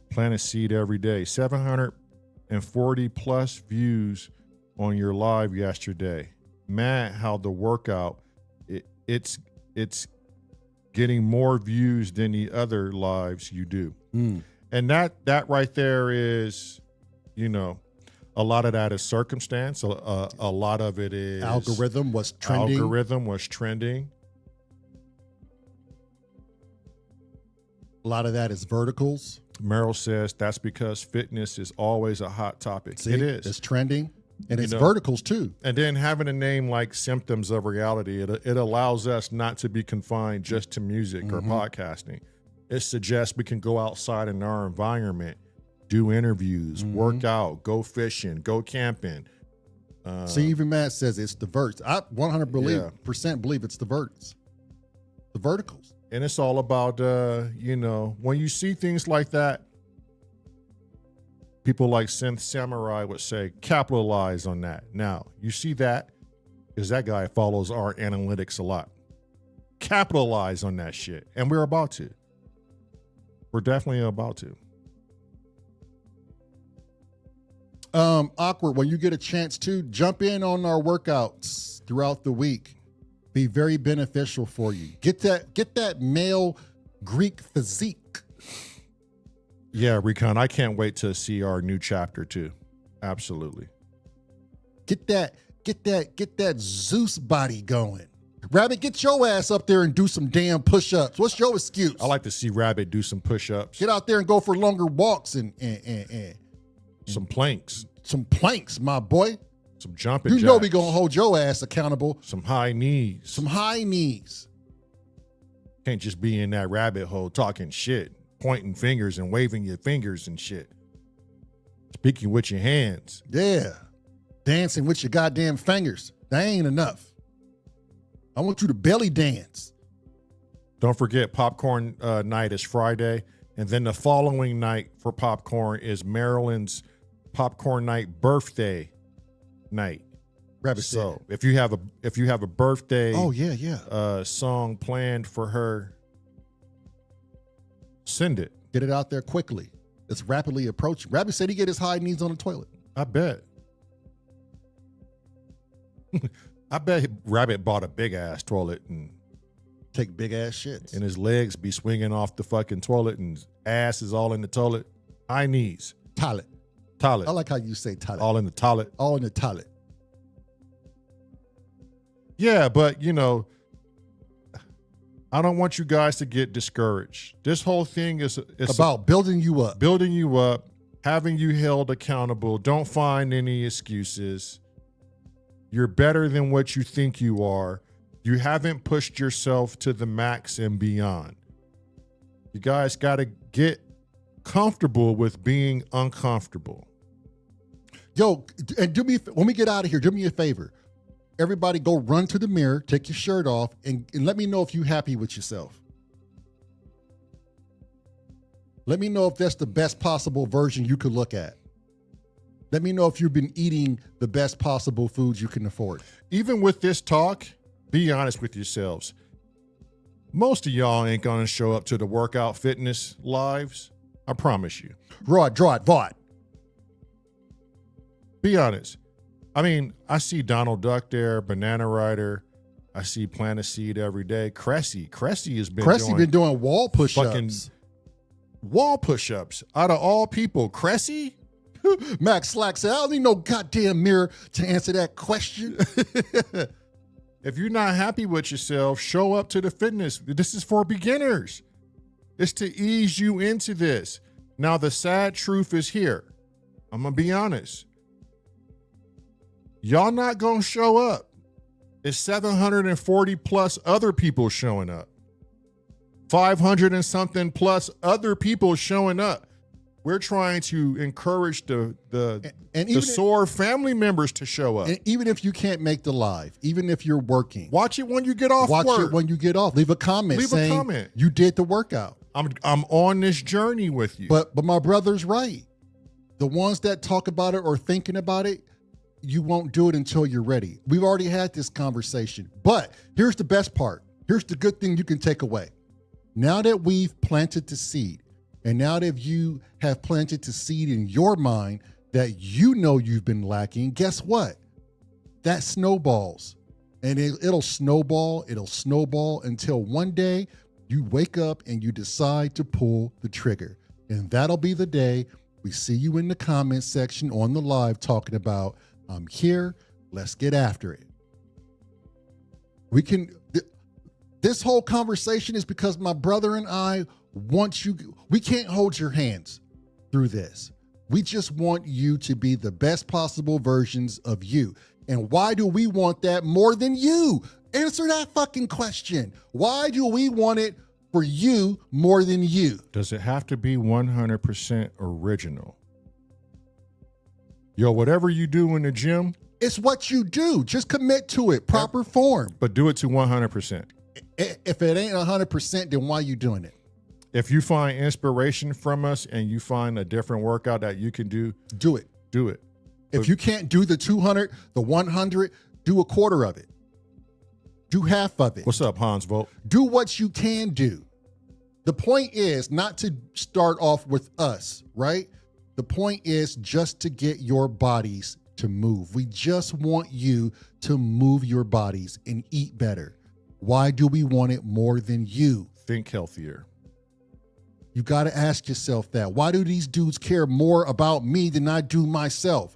Plant a seed every day. 740 plus views on your live yesterday. Mad how the workout, it's getting more views than the other lives you do. And that right there is, a lot of that is circumstance. A lot of it is algorithm was trending. A lot of that is verticals. Merrill says that's because fitness is always a hot topic. See, it is. It's trending. And it's verticals too. And then having a name like Symptoms of Reality, it allows us not to be confined just to music or podcasting. It suggests we can go outside in our environment, do interviews, work out, go fishing, go camping. See, even Matt says it's the verts. I 100% believe it's the verts. The verticals. And it's all about, when you see things like that, people like Synth Samurai would say, capitalize on that. Now, you see that because that guy follows our analytics a lot. Capitalize on that shit. And we're about to. We're definitely about to. Awkward, when you get a chance to, jump in on our workouts throughout the week. Be very beneficial for you. Get that male Greek physique. Yeah, Recon, I can't wait to see our new chapter too. Absolutely. Get that Zeus body going. Rabbit, get your ass up there and do some damn push-ups. What's your excuse? I like to see Rabbit do some push-ups. Get out there and go for longer walks and some planks. Some planks, my boy. Some jumping jacks. You know we gonna hold your ass accountable. Some high knees. Some high knees. Can't just be in that rabbit hole talking shit, pointing fingers and waving your fingers and shit. Speaking with your hands. Yeah. Dancing with your goddamn fingers. That ain't enough. I want you to belly dance. Don't forget, popcorn night is Friday. And then the following night for popcorn is Maryland's popcorn night birthday night. Rabbit so if you have a birthday song planned for her, send it. Get it out there quickly. It's rapidly approaching. Rabbit said he get his high knees on the toilet. I bet. I bet Rabbit bought a big ass toilet and Take big ass shits. And his legs be swinging off the fucking toilet and his ass is all in the toilet. High knees. Toilet. Toilet. I like how you say toilet. All in the toilet. All in the toilet. Yeah, but you know, I don't want you guys to get discouraged. This whole thing is about building you up. Building you up, having you held accountable. Don't find any excuses. You're better than what you think you are. You haven't pushed yourself to the max and beyond. You guys got to get comfortable with being uncomfortable. Yo, and when we get out of here, do me a favor. Everybody go run to the mirror, take your shirt off, and let me know if you're happy with yourself. Let me know if that's the best possible version you could look at. Let me know if you've been eating the best possible foods you can afford. Even with this talk, be honest with yourselves. Most of y'all ain't gonna show up to the workout fitness lives. I promise you. Vaught. Be honest. I mean, I see Donald Duck there, Banana Rider. I see Planet Seed every day. Cressy has been doing wall push-ups. Wall push-ups. Out of all people, Cressy? Max Slack said, I don't need no goddamn mirror to answer that question. If you're not happy with yourself, show up to the fitness. This is for beginners. It's to ease you into this. Now, the sad truth is here. I'm going to be honest. Y'all not going to show up. It's 740 plus other people showing up. 500 and something plus other people showing up. We're trying to encourage the S.O.R family members to show up. And even if you can't make the live, even if you're working. Watch it when you get off work. Watch it when you get off. Leave a comment saying you did the workout. I'm on this journey with you. But my brother's right. The ones that talk about it or thinking about it, you won't do it until you're ready. We've already had this conversation. But here's the best part. Here's the good thing you can take away. Now that we've planted the seed, and now that you have planted the seed in your mind that you know you've been lacking, guess what? That snowballs. And it'll snowball until one day you wake up and you decide to pull the trigger. And that'll be the day we see you in the comment section on the live talking about, I'm here, let's get after it. This whole conversation is because my brother and I we can't hold your hands through this. We just want you to be the best possible versions of you. And why do we want that more than you? Answer that fucking question. Why do we want it for you more than you? Does it have to be 100% original? Yo, whatever you do in the gym. It's what you do. Just commit to it. Proper form. But do it to 100%. If it ain't 100%, then why are you doing it? If you find inspiration from us and you find a different workout that you can do it. Do it. If you can't do the 200, the 100, do a quarter of it. Do half of it. What's up, Hans Vogt? Do what you can do. The point is not to start off with us, right? The point is just to get your bodies to move. We just want you to move your bodies and eat better. Why do we want it more than you? Think healthier. You got to ask yourself that. Why do these dudes care more about me than I do myself?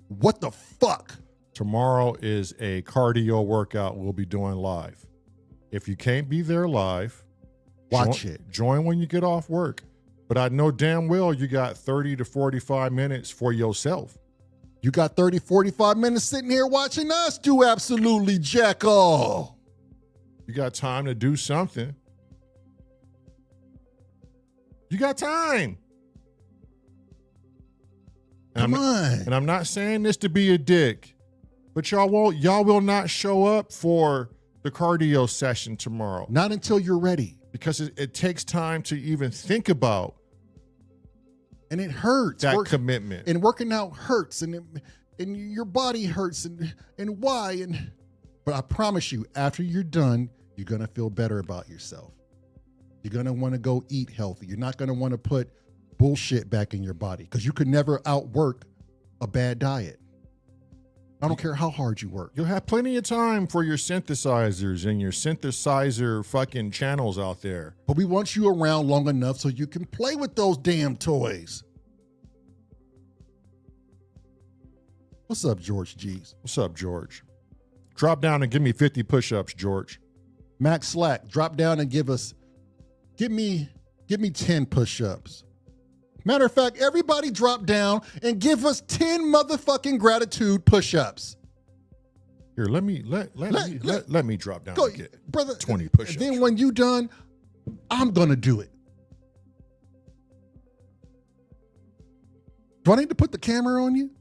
What the fuck? Tomorrow is a cardio workout we'll be doing live. If you can't be there live, watch it. Join when you get off work. But I know damn well you got 30 to 45 minutes for yourself. You got 30, 45 minutes sitting here watching us do absolutely jack all. You got time to do something. You got time. Come on. And I'm not saying this to be a dick, but y'all will not show up for the cardio session tomorrow. Not until you're ready. Because it takes time to even think about. And it hurts. That commitment. And working out hurts and your body hurts and why. But I promise you, after you're done, you're going to feel better about yourself. You're going to want to go eat healthy. You're not going to want to put bullshit back in your body because you could never outwork a bad diet. I don't care how hard you work. You'll have plenty of time for your synthesizers and your synthesizer fucking channels out there. But we want you around long enough so you can play with those damn toys. What's up, George G's? What's up, George? Drop down and give me 50 push-ups, George. Max Slack, drop down and give me 10 push-ups. Matter of fact, everybody drop down and give us 10 motherfucking gratitude push-ups. Here, let me drop down and get brother, 20 push-ups. Then when you done, I'm gonna do it. Do I need to put the camera on you?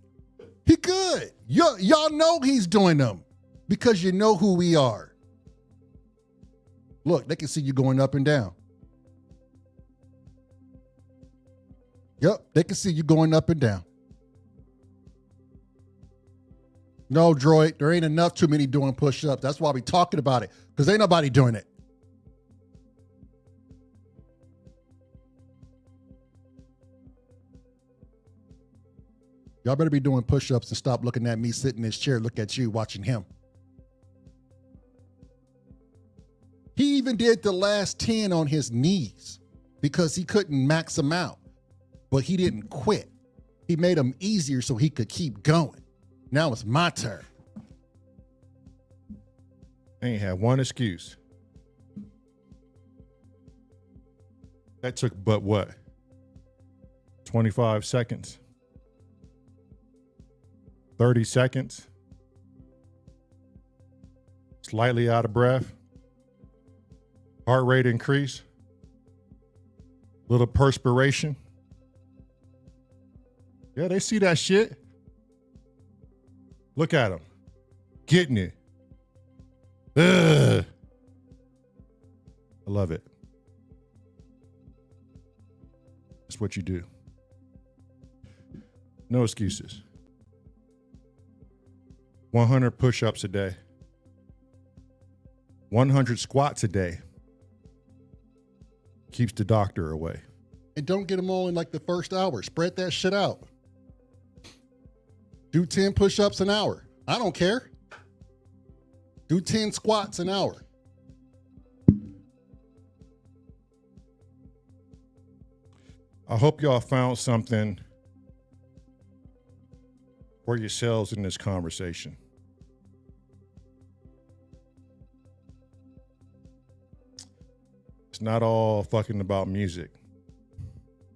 He could. Y'all know he's doing them because you know who we are. Look, they can see you going up and down. Yep, they can see you going up and down. No, Droid, there ain't enough too many doing push-ups. That's why we talking about it, because ain't nobody doing it. Y'all better be doing push-ups and stop looking at me sitting in this chair, look at you watching him. He even did the last 10 on his knees because he couldn't max them out. But he didn't quit. He made them easier so he could keep going. Now it's my turn. I ain't had one excuse. That took but what? 25 seconds? 30 seconds? Slightly out of breath? Heart rate increase? Little perspiration? Yeah, they see that shit. Look at them. Getting it. Ugh. I love it. That's what you do. No excuses. 100 push-ups a day. 100 squats a day. Keeps the doctor away. And don't get them all in like the first hour. Spread that shit out. Do 10 push-ups an hour. I don't care. Do 10 squats an hour. I hope y'all found something for yourselves in this conversation. It's not all fucking about music.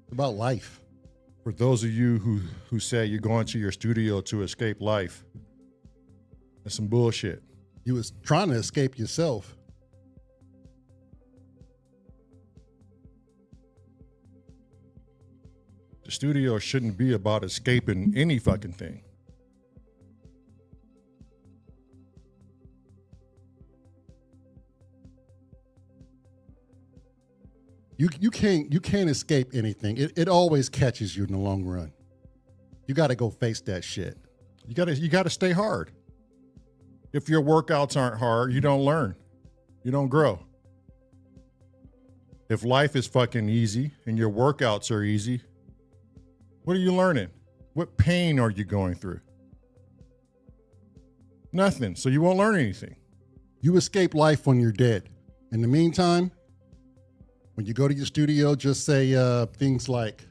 It's about life. For those of you who say you're going to your studio to escape life, that's some bullshit. You was trying to escape yourself. The studio shouldn't be about escaping any fucking thing. You can't escape anything. It always catches you in the long run. You got to go face that shit. You gotta stay hard. If your workouts aren't hard, you don't learn. You don't grow. If life is fucking easy and your workouts are easy, what are you learning? What pain are you going through? Nothing. So you won't learn anything. You escape life when you're dead. In the meantime, when you go to your studio, just say things like,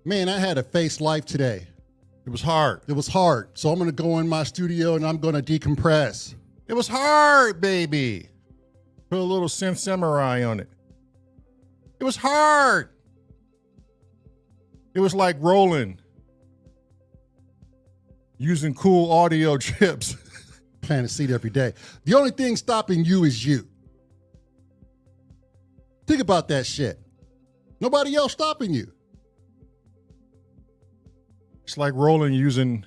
man, I had to face life today. It was hard. It was hard. So I'm going to go in my studio and I'm going to decompress. It was hard, baby. Put a little synth samurai on it. It was hard. It was like rolling. Using cool audio chips. Plant a seed every day. The only thing stopping you is you. Think about that shit. Nobody else stopping you. It's like rolling using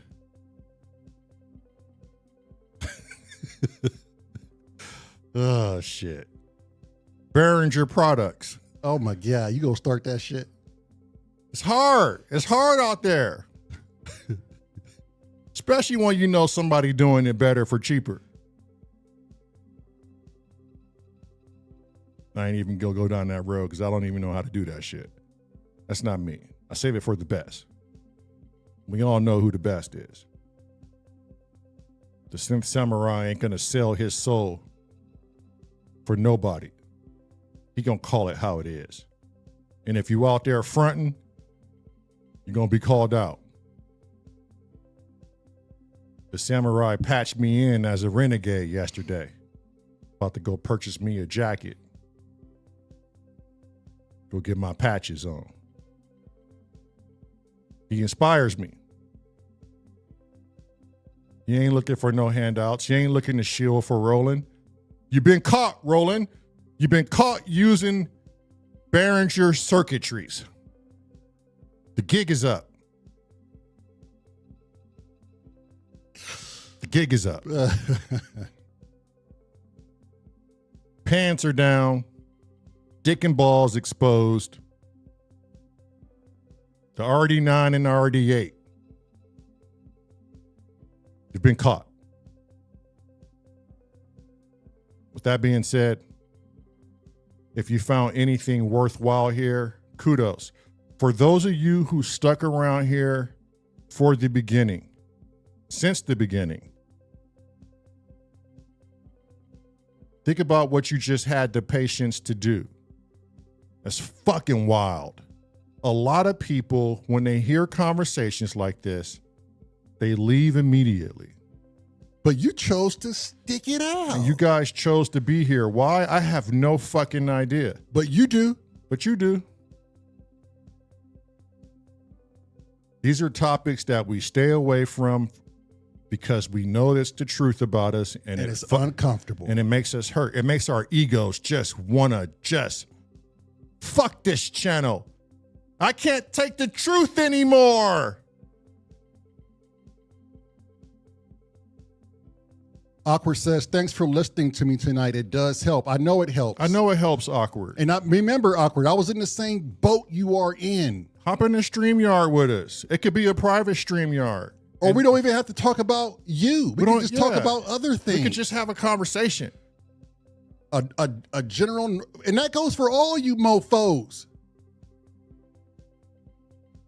oh shit. Behringer products. Oh my God, you gonna start that shit? It's hard. It's hard out there. Especially when you know somebody doing it better for cheaper. I ain't even gonna go down that road because I don't even know how to do that shit. That's not me. I save it for the best. We all know who the best is. The synth samurai ain't gonna sell his soul for nobody. He gonna call it how it is. And if you out there fronting, you're gonna be called out. The samurai patched me in as a renegade yesterday. About to go purchase me a jacket. Go get my patches on. He inspires me. You ain't looking for no handouts. You ain't looking to shield for Roland. You've been caught, Roland. You've been caught using Behringer circuitries. The gig is up. The gig is up. Pants are down. Dick and balls exposed. The RD9 and the RD8. You've been caught. With that being said, if you found anything worthwhile here, kudos. For those of you who stuck around here for the beginning, since the beginning, think about what you just had the patience to do. That's fucking wild. A lot of people, when they hear conversations like this, they leave immediately. But you chose to stick it out. And you guys chose to be here. Why? I have no fucking idea. But you do. But you do. These are topics that we stay away from because we know that's the truth about us. And it's uncomfortable. And it makes us hurt. It makes our egos just want to just fuck this channel. I can't take the truth anymore. Awkward says, thanks for listening to me tonight. It does help. I know it helps. I know it helps, Awkward. And I remember, Awkward, I was in the same boat you are in. Hop in the Streamyard with us. It could be a private Streamyard. Or we don't even have to talk about you. We can just talk about other things. We could just have a conversation. A general, and that goes for all you mofos.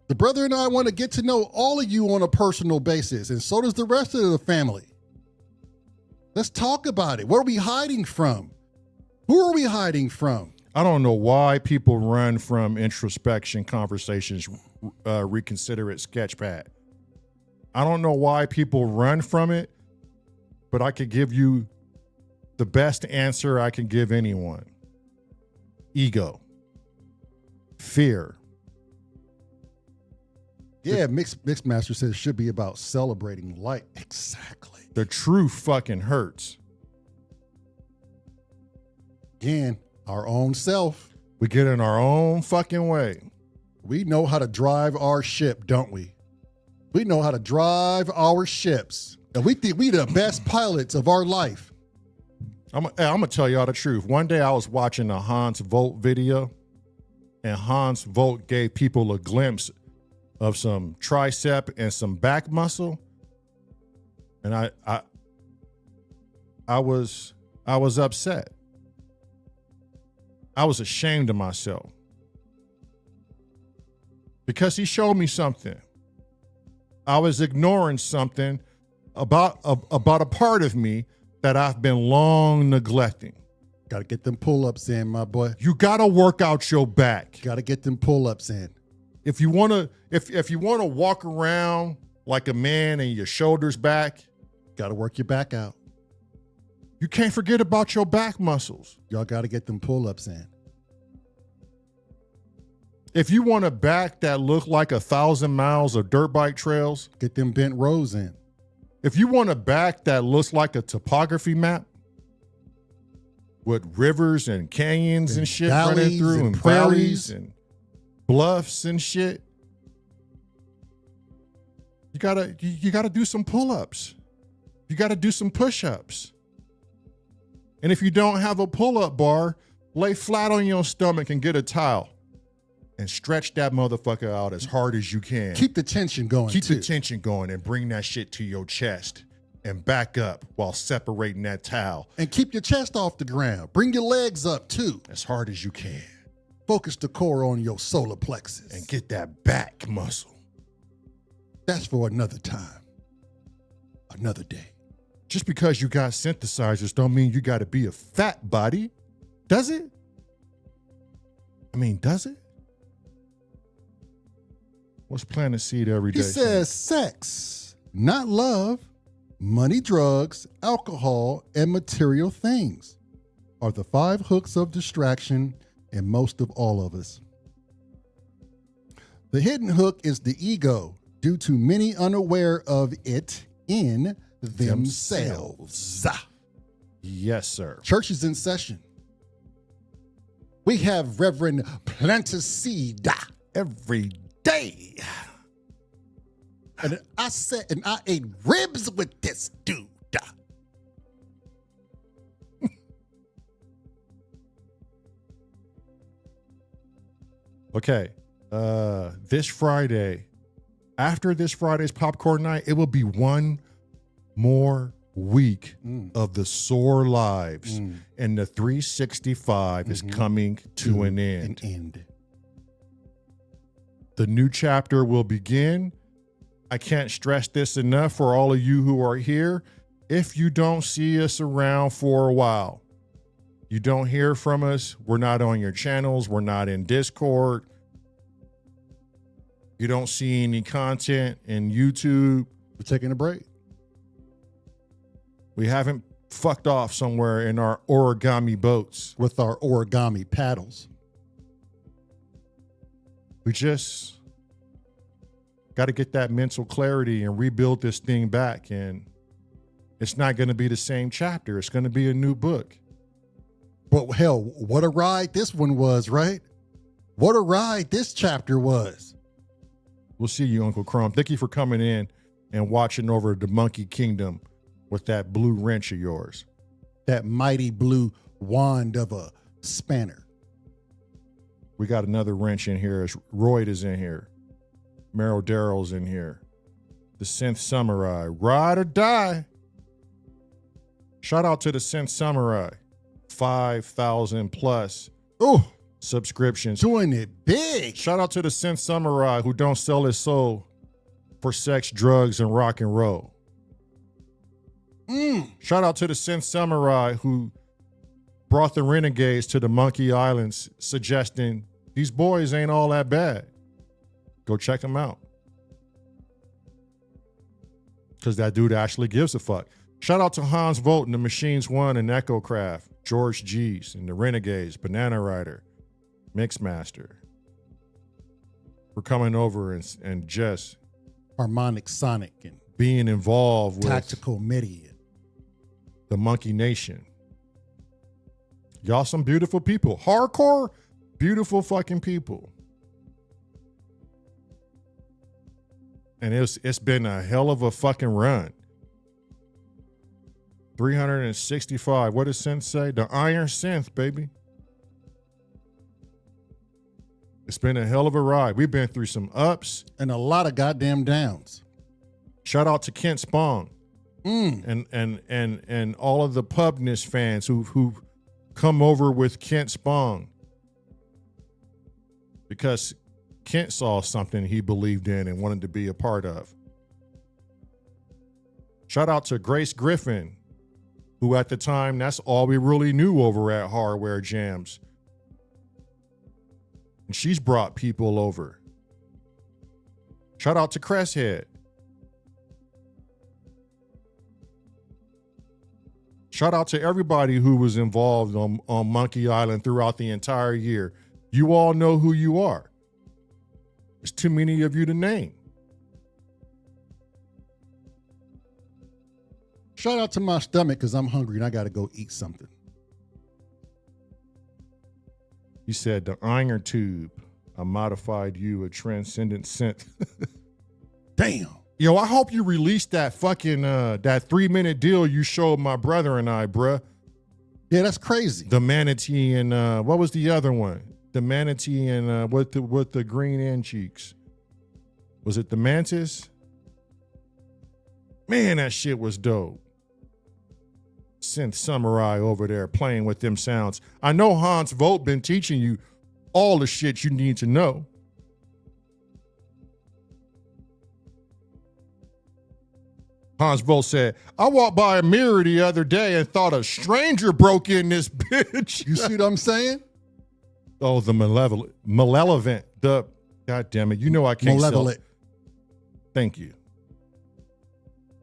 The brother and I want to get to know all of you on a personal basis, and so does the rest of the family. Let's talk about it. What are we hiding from? Who are we hiding from? I don't know why people run from introspection conversations, reconsider it, sketchpad. I don't know why people run from it, but I could give you the best answer I can give anyone. Ego. Fear. Yeah, Mixmaster says it should be about celebrating life. Exactly. The truth fucking hurts. Again, our own self. We get in our own fucking way. We know how to drive our ship, don't we? We know how to drive our ships. And we think we the best pilots of our life. I'm gonna tell y'all the truth. One day I was watching a Hans Volt video, and Hans Volt gave people a glimpse of some tricep and some back muscle. And I was upset. I was ashamed of myself because he showed me something. I was ignoring something about a part of me that I've been long neglecting. Got to get them pull-ups in, my boy. You got to work out your back. Got to get them pull-ups in. If you want to walk around like a man and your shoulders back, got to work your back out. You can't forget about your back muscles. Y'all got to get them pull-ups in. If you want a back that look like 1,000 miles of dirt bike trails, get them bent rows in. If you want a back that looks like a topography map with rivers and canyons and shit running through and valleys and bluffs and shit, you gotta do some pull-ups. You gotta do some push-ups. And if you don't have a pull-up bar, lay flat on your stomach and get a towel and stretch that motherfucker out as hard as you can. Keep the tension going. Keep the tension going and bring that shit to your chest and back up while separating that towel. And keep your chest off the ground. Bring your legs up too. As hard as you can. Focus the core on your solar plexus. And get that back muscle. That's for another time. Another day. Just because you got synthesizers don't mean you got to be a fat body. Does it? I mean, does it? What's planting seed every day? He says sex, not love, money, drugs, alcohol, and material things are the 5 hooks of distraction in most of all of us. The hidden hook is the ego, due to many unaware of it in themselves. Yes, sir. Church is in session. We have Reverend Plantaseed Every day. and I ate ribs with this dude. Okay. This Friday, after this Friday's popcorn night, it will be one more week of the S.O.R lives, and the 365 is coming to an end. The new chapter will begin. I can't stress this enough for all of you who are here. If you don't see us around for a while, you don't hear from us, we're not on your channels, we're not in Discord, you don't see any content in YouTube, We're taking a break. we haven't fucked off somewhere in our origami boats. With our origami paddles. We just got to get that mental clarity and rebuild this thing back. And it's not going to be the same chapter. It's going to be a new book. But hell, what a ride this one was, right? What a ride this chapter was. We'll see you, Uncle Chrome. Thank you for coming in and watching over the Monkey Kingdom with that blue wrench of yours. That mighty blue wand of a spanner. We got another wrench in here. Royd is in here. Meryl Darrell's in here. The Synth Samurai. Ride or die. Shout out to the Synth Samurai. 5,000 plus subscriptions. Doing it big. Shout out to the Synth Samurai who don't sell his soul for sex, drugs, and rock and roll. Shout out to the Synth Samurai who brought the renegades to the Monkey Islands, suggesting these boys ain't all that bad. Go check them out. Because that dude actually gives a fuck. Shout out to Hans Volt and the Machines One and Echo Craft, George G's and the Renegades, Banana Rider, Mixmaster. For coming over and just Harmonic Sonic and being involved with Tactical MIDI. the Monkey Nation. Y'all some beautiful people. Hardcore, beautiful fucking people. And it's been a hell of a fucking run. 365. What does Synth say? The Iron Synth, baby. It's been a hell of a ride. We've been through some ups. And a lot of goddamn downs. Shout out to Kent Spong. And all of the Pubness fans who've come over with Kent Spong. Because Kent saw something he believed in and wanted to be a part of. Shout out to Grace Griffin, who at the time, that's all we really knew over at Hardware Jams. And she's brought people over. Shout out to Cresshead. Shout out to everybody who was involved on Monkey Island throughout the entire year. You all know who you are. There's too many of you to name. Shout out to my stomach because I'm hungry and I got to go eat something. You said the Iron Tube, a modified you, a transcendent synth. Damn. Yo, I hope you released that fucking, that 3-minute deal you showed my brother and I, bruh. Yeah, that's crazy. The manatee and, what was the other one? The manatee and with the green end cheeks. Was it the mantis? Man, that shit was dope. Synth Samurai over there playing with them sounds. I know Hans Volt been teaching you all the shit you need to know. Hans Volt said, I walked by a mirror the other day and thought a stranger broke in this bitch. You see what I'm saying? Oh, the malevolent. God damn it. You know I can't Malevolent. Thank you.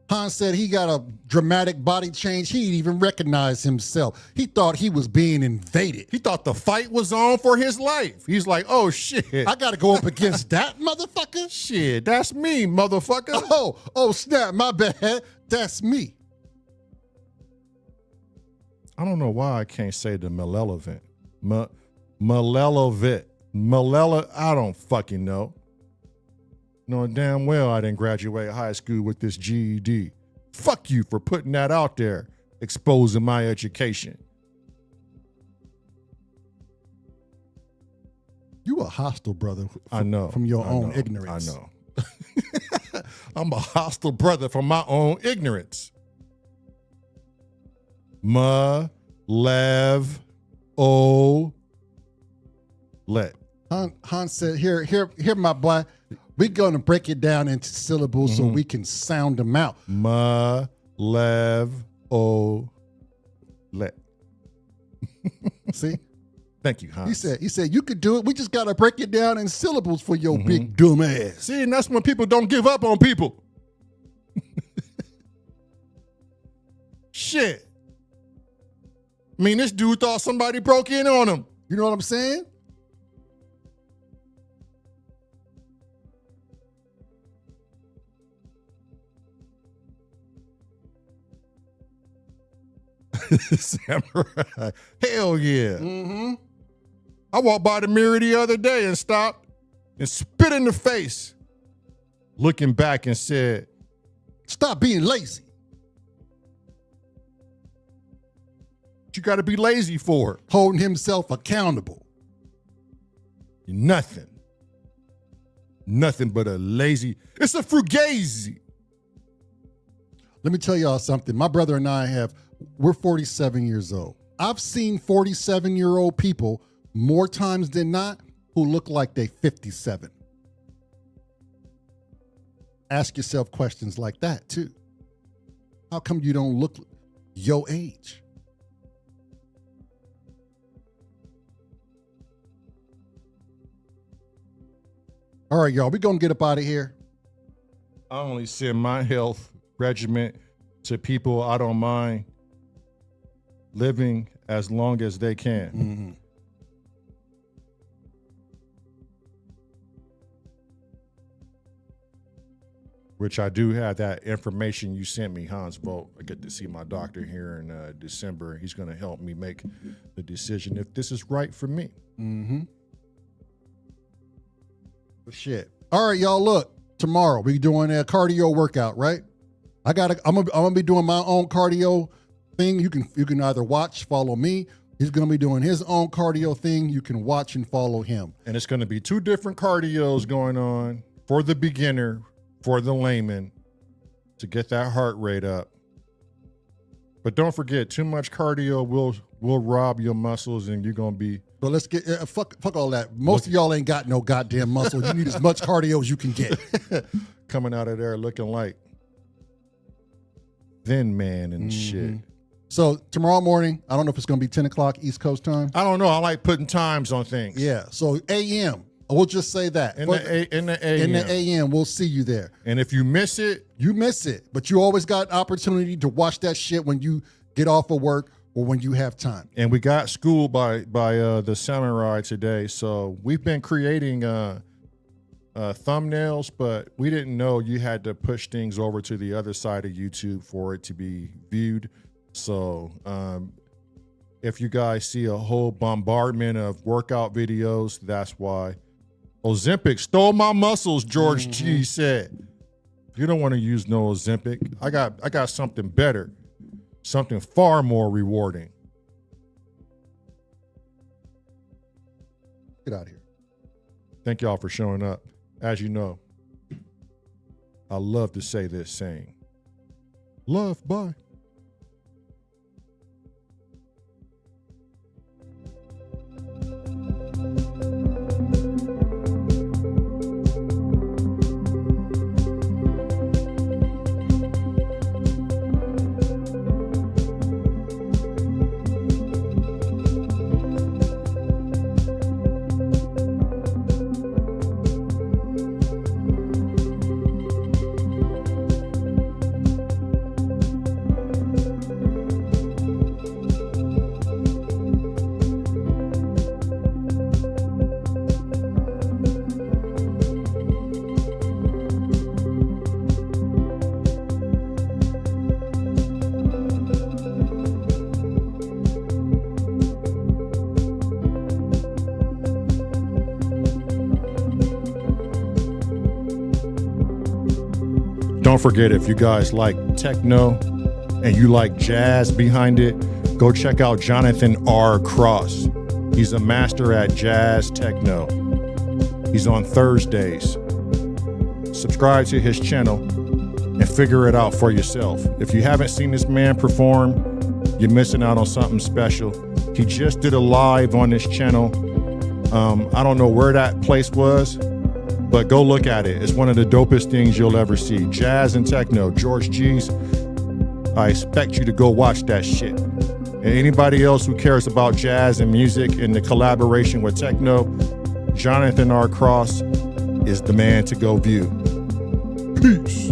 Hans said he got a dramatic body change. He didn't even recognize himself. He thought he was being invaded. He thought the fight was on for his life. He's like, oh, shit. I got to go up against that motherfucker? Shit, that's me, motherfucker. Oh, snap, my bad. That's me. I don't know why I can't say the malevolent. Malevolent. I don't fucking know. Knowing damn well I didn't graduate high school with this GED. Fuck you for putting that out there, exposing my education. You a hostile brother. I know. From your own ignorance. I know. I'm a hostile brother from my own ignorance. Let. Hans said, here, my boy. We're going to break it down into syllables so we can sound them out. Let. See? Thank you, Hans. He said, you could do it. We just got to break it down in syllables for your big dumb ass. See, and that's when people don't give up on people. Shit. I mean, this dude thought somebody broke in on him. You know what I'm saying? Samurai. Hell yeah. I walked by the mirror the other day and stopped and spit in the face, looking back and said, stop being lazy. What you got to be lazy for? Holding himself accountable. Nothing but a lazy, it's a fugazi. Let me tell y'all something. My brother and we're 47 years old. I've seen 47-year-old people more times than not who look like they 57. Ask yourself questions like that too. How come you don't look your age? All right, y'all, we're going to get up out of here. I only send my health regimen to people I don't mind living as long as they can. Which I do have that information you sent me, Hans Volt. I get to see my doctor here in December. He's going to help me make the decision if this is right for me. Shit. All right, y'all, look. Tomorrow we doing a cardio workout, right? I'm gonna be doing my own cardio thing. You can either watch, follow me. He's gonna be doing his own cardio thing. You can watch and follow him. And it's gonna be two different cardios going on for the beginner, for the layman, to get that heart rate up. But don't forget, too much cardio will rob your muscles, and you're gonna be. But let's get fuck all that. Most of y'all ain't got no goddamn muscle. You need as much cardio as you can get. Coming out of there looking like thin man and shit. So tomorrow morning, I don't know if it's going to be 10 o'clock East Coast time. I don't know. I like putting times on things. Yeah. So a.m. We'll just say that. In the AM. In the a.m. We'll see you there. And if you miss it. You miss it. But you always got opportunity to watch that shit when you get off of work or when you have time. And we got schooled by the Samurai today. So we've been creating thumbnails, but we didn't know you had to push things over to the other side of YouTube for it to be viewed. So if you guys see a whole bombardment of workout videos, that's why. Ozempic stole my muscles, George G said. You don't want to use no Ozempic. I got something better, something far more rewarding. Get out of here. Thank y'all for showing up. As you know, I love to say this saying. Love, bye. don't forget, if you guys like techno and you like jazz behind it, go check out Jonathan R. Cross. He's a master at jazz techno. He's on Thursdays. Subscribe to his channel and figure it out for yourself. If you haven't seen this man perform, you're missing out on something special. He just did a live on this channel. I don't know where that place was, but go look at it. It's one of the dopest things you'll ever see. Jazz and techno, George G's. I expect you to go watch that shit. And anybody else who cares about jazz and music and the collaboration with techno, Jonathan R. Cross is the man to go view. Peace.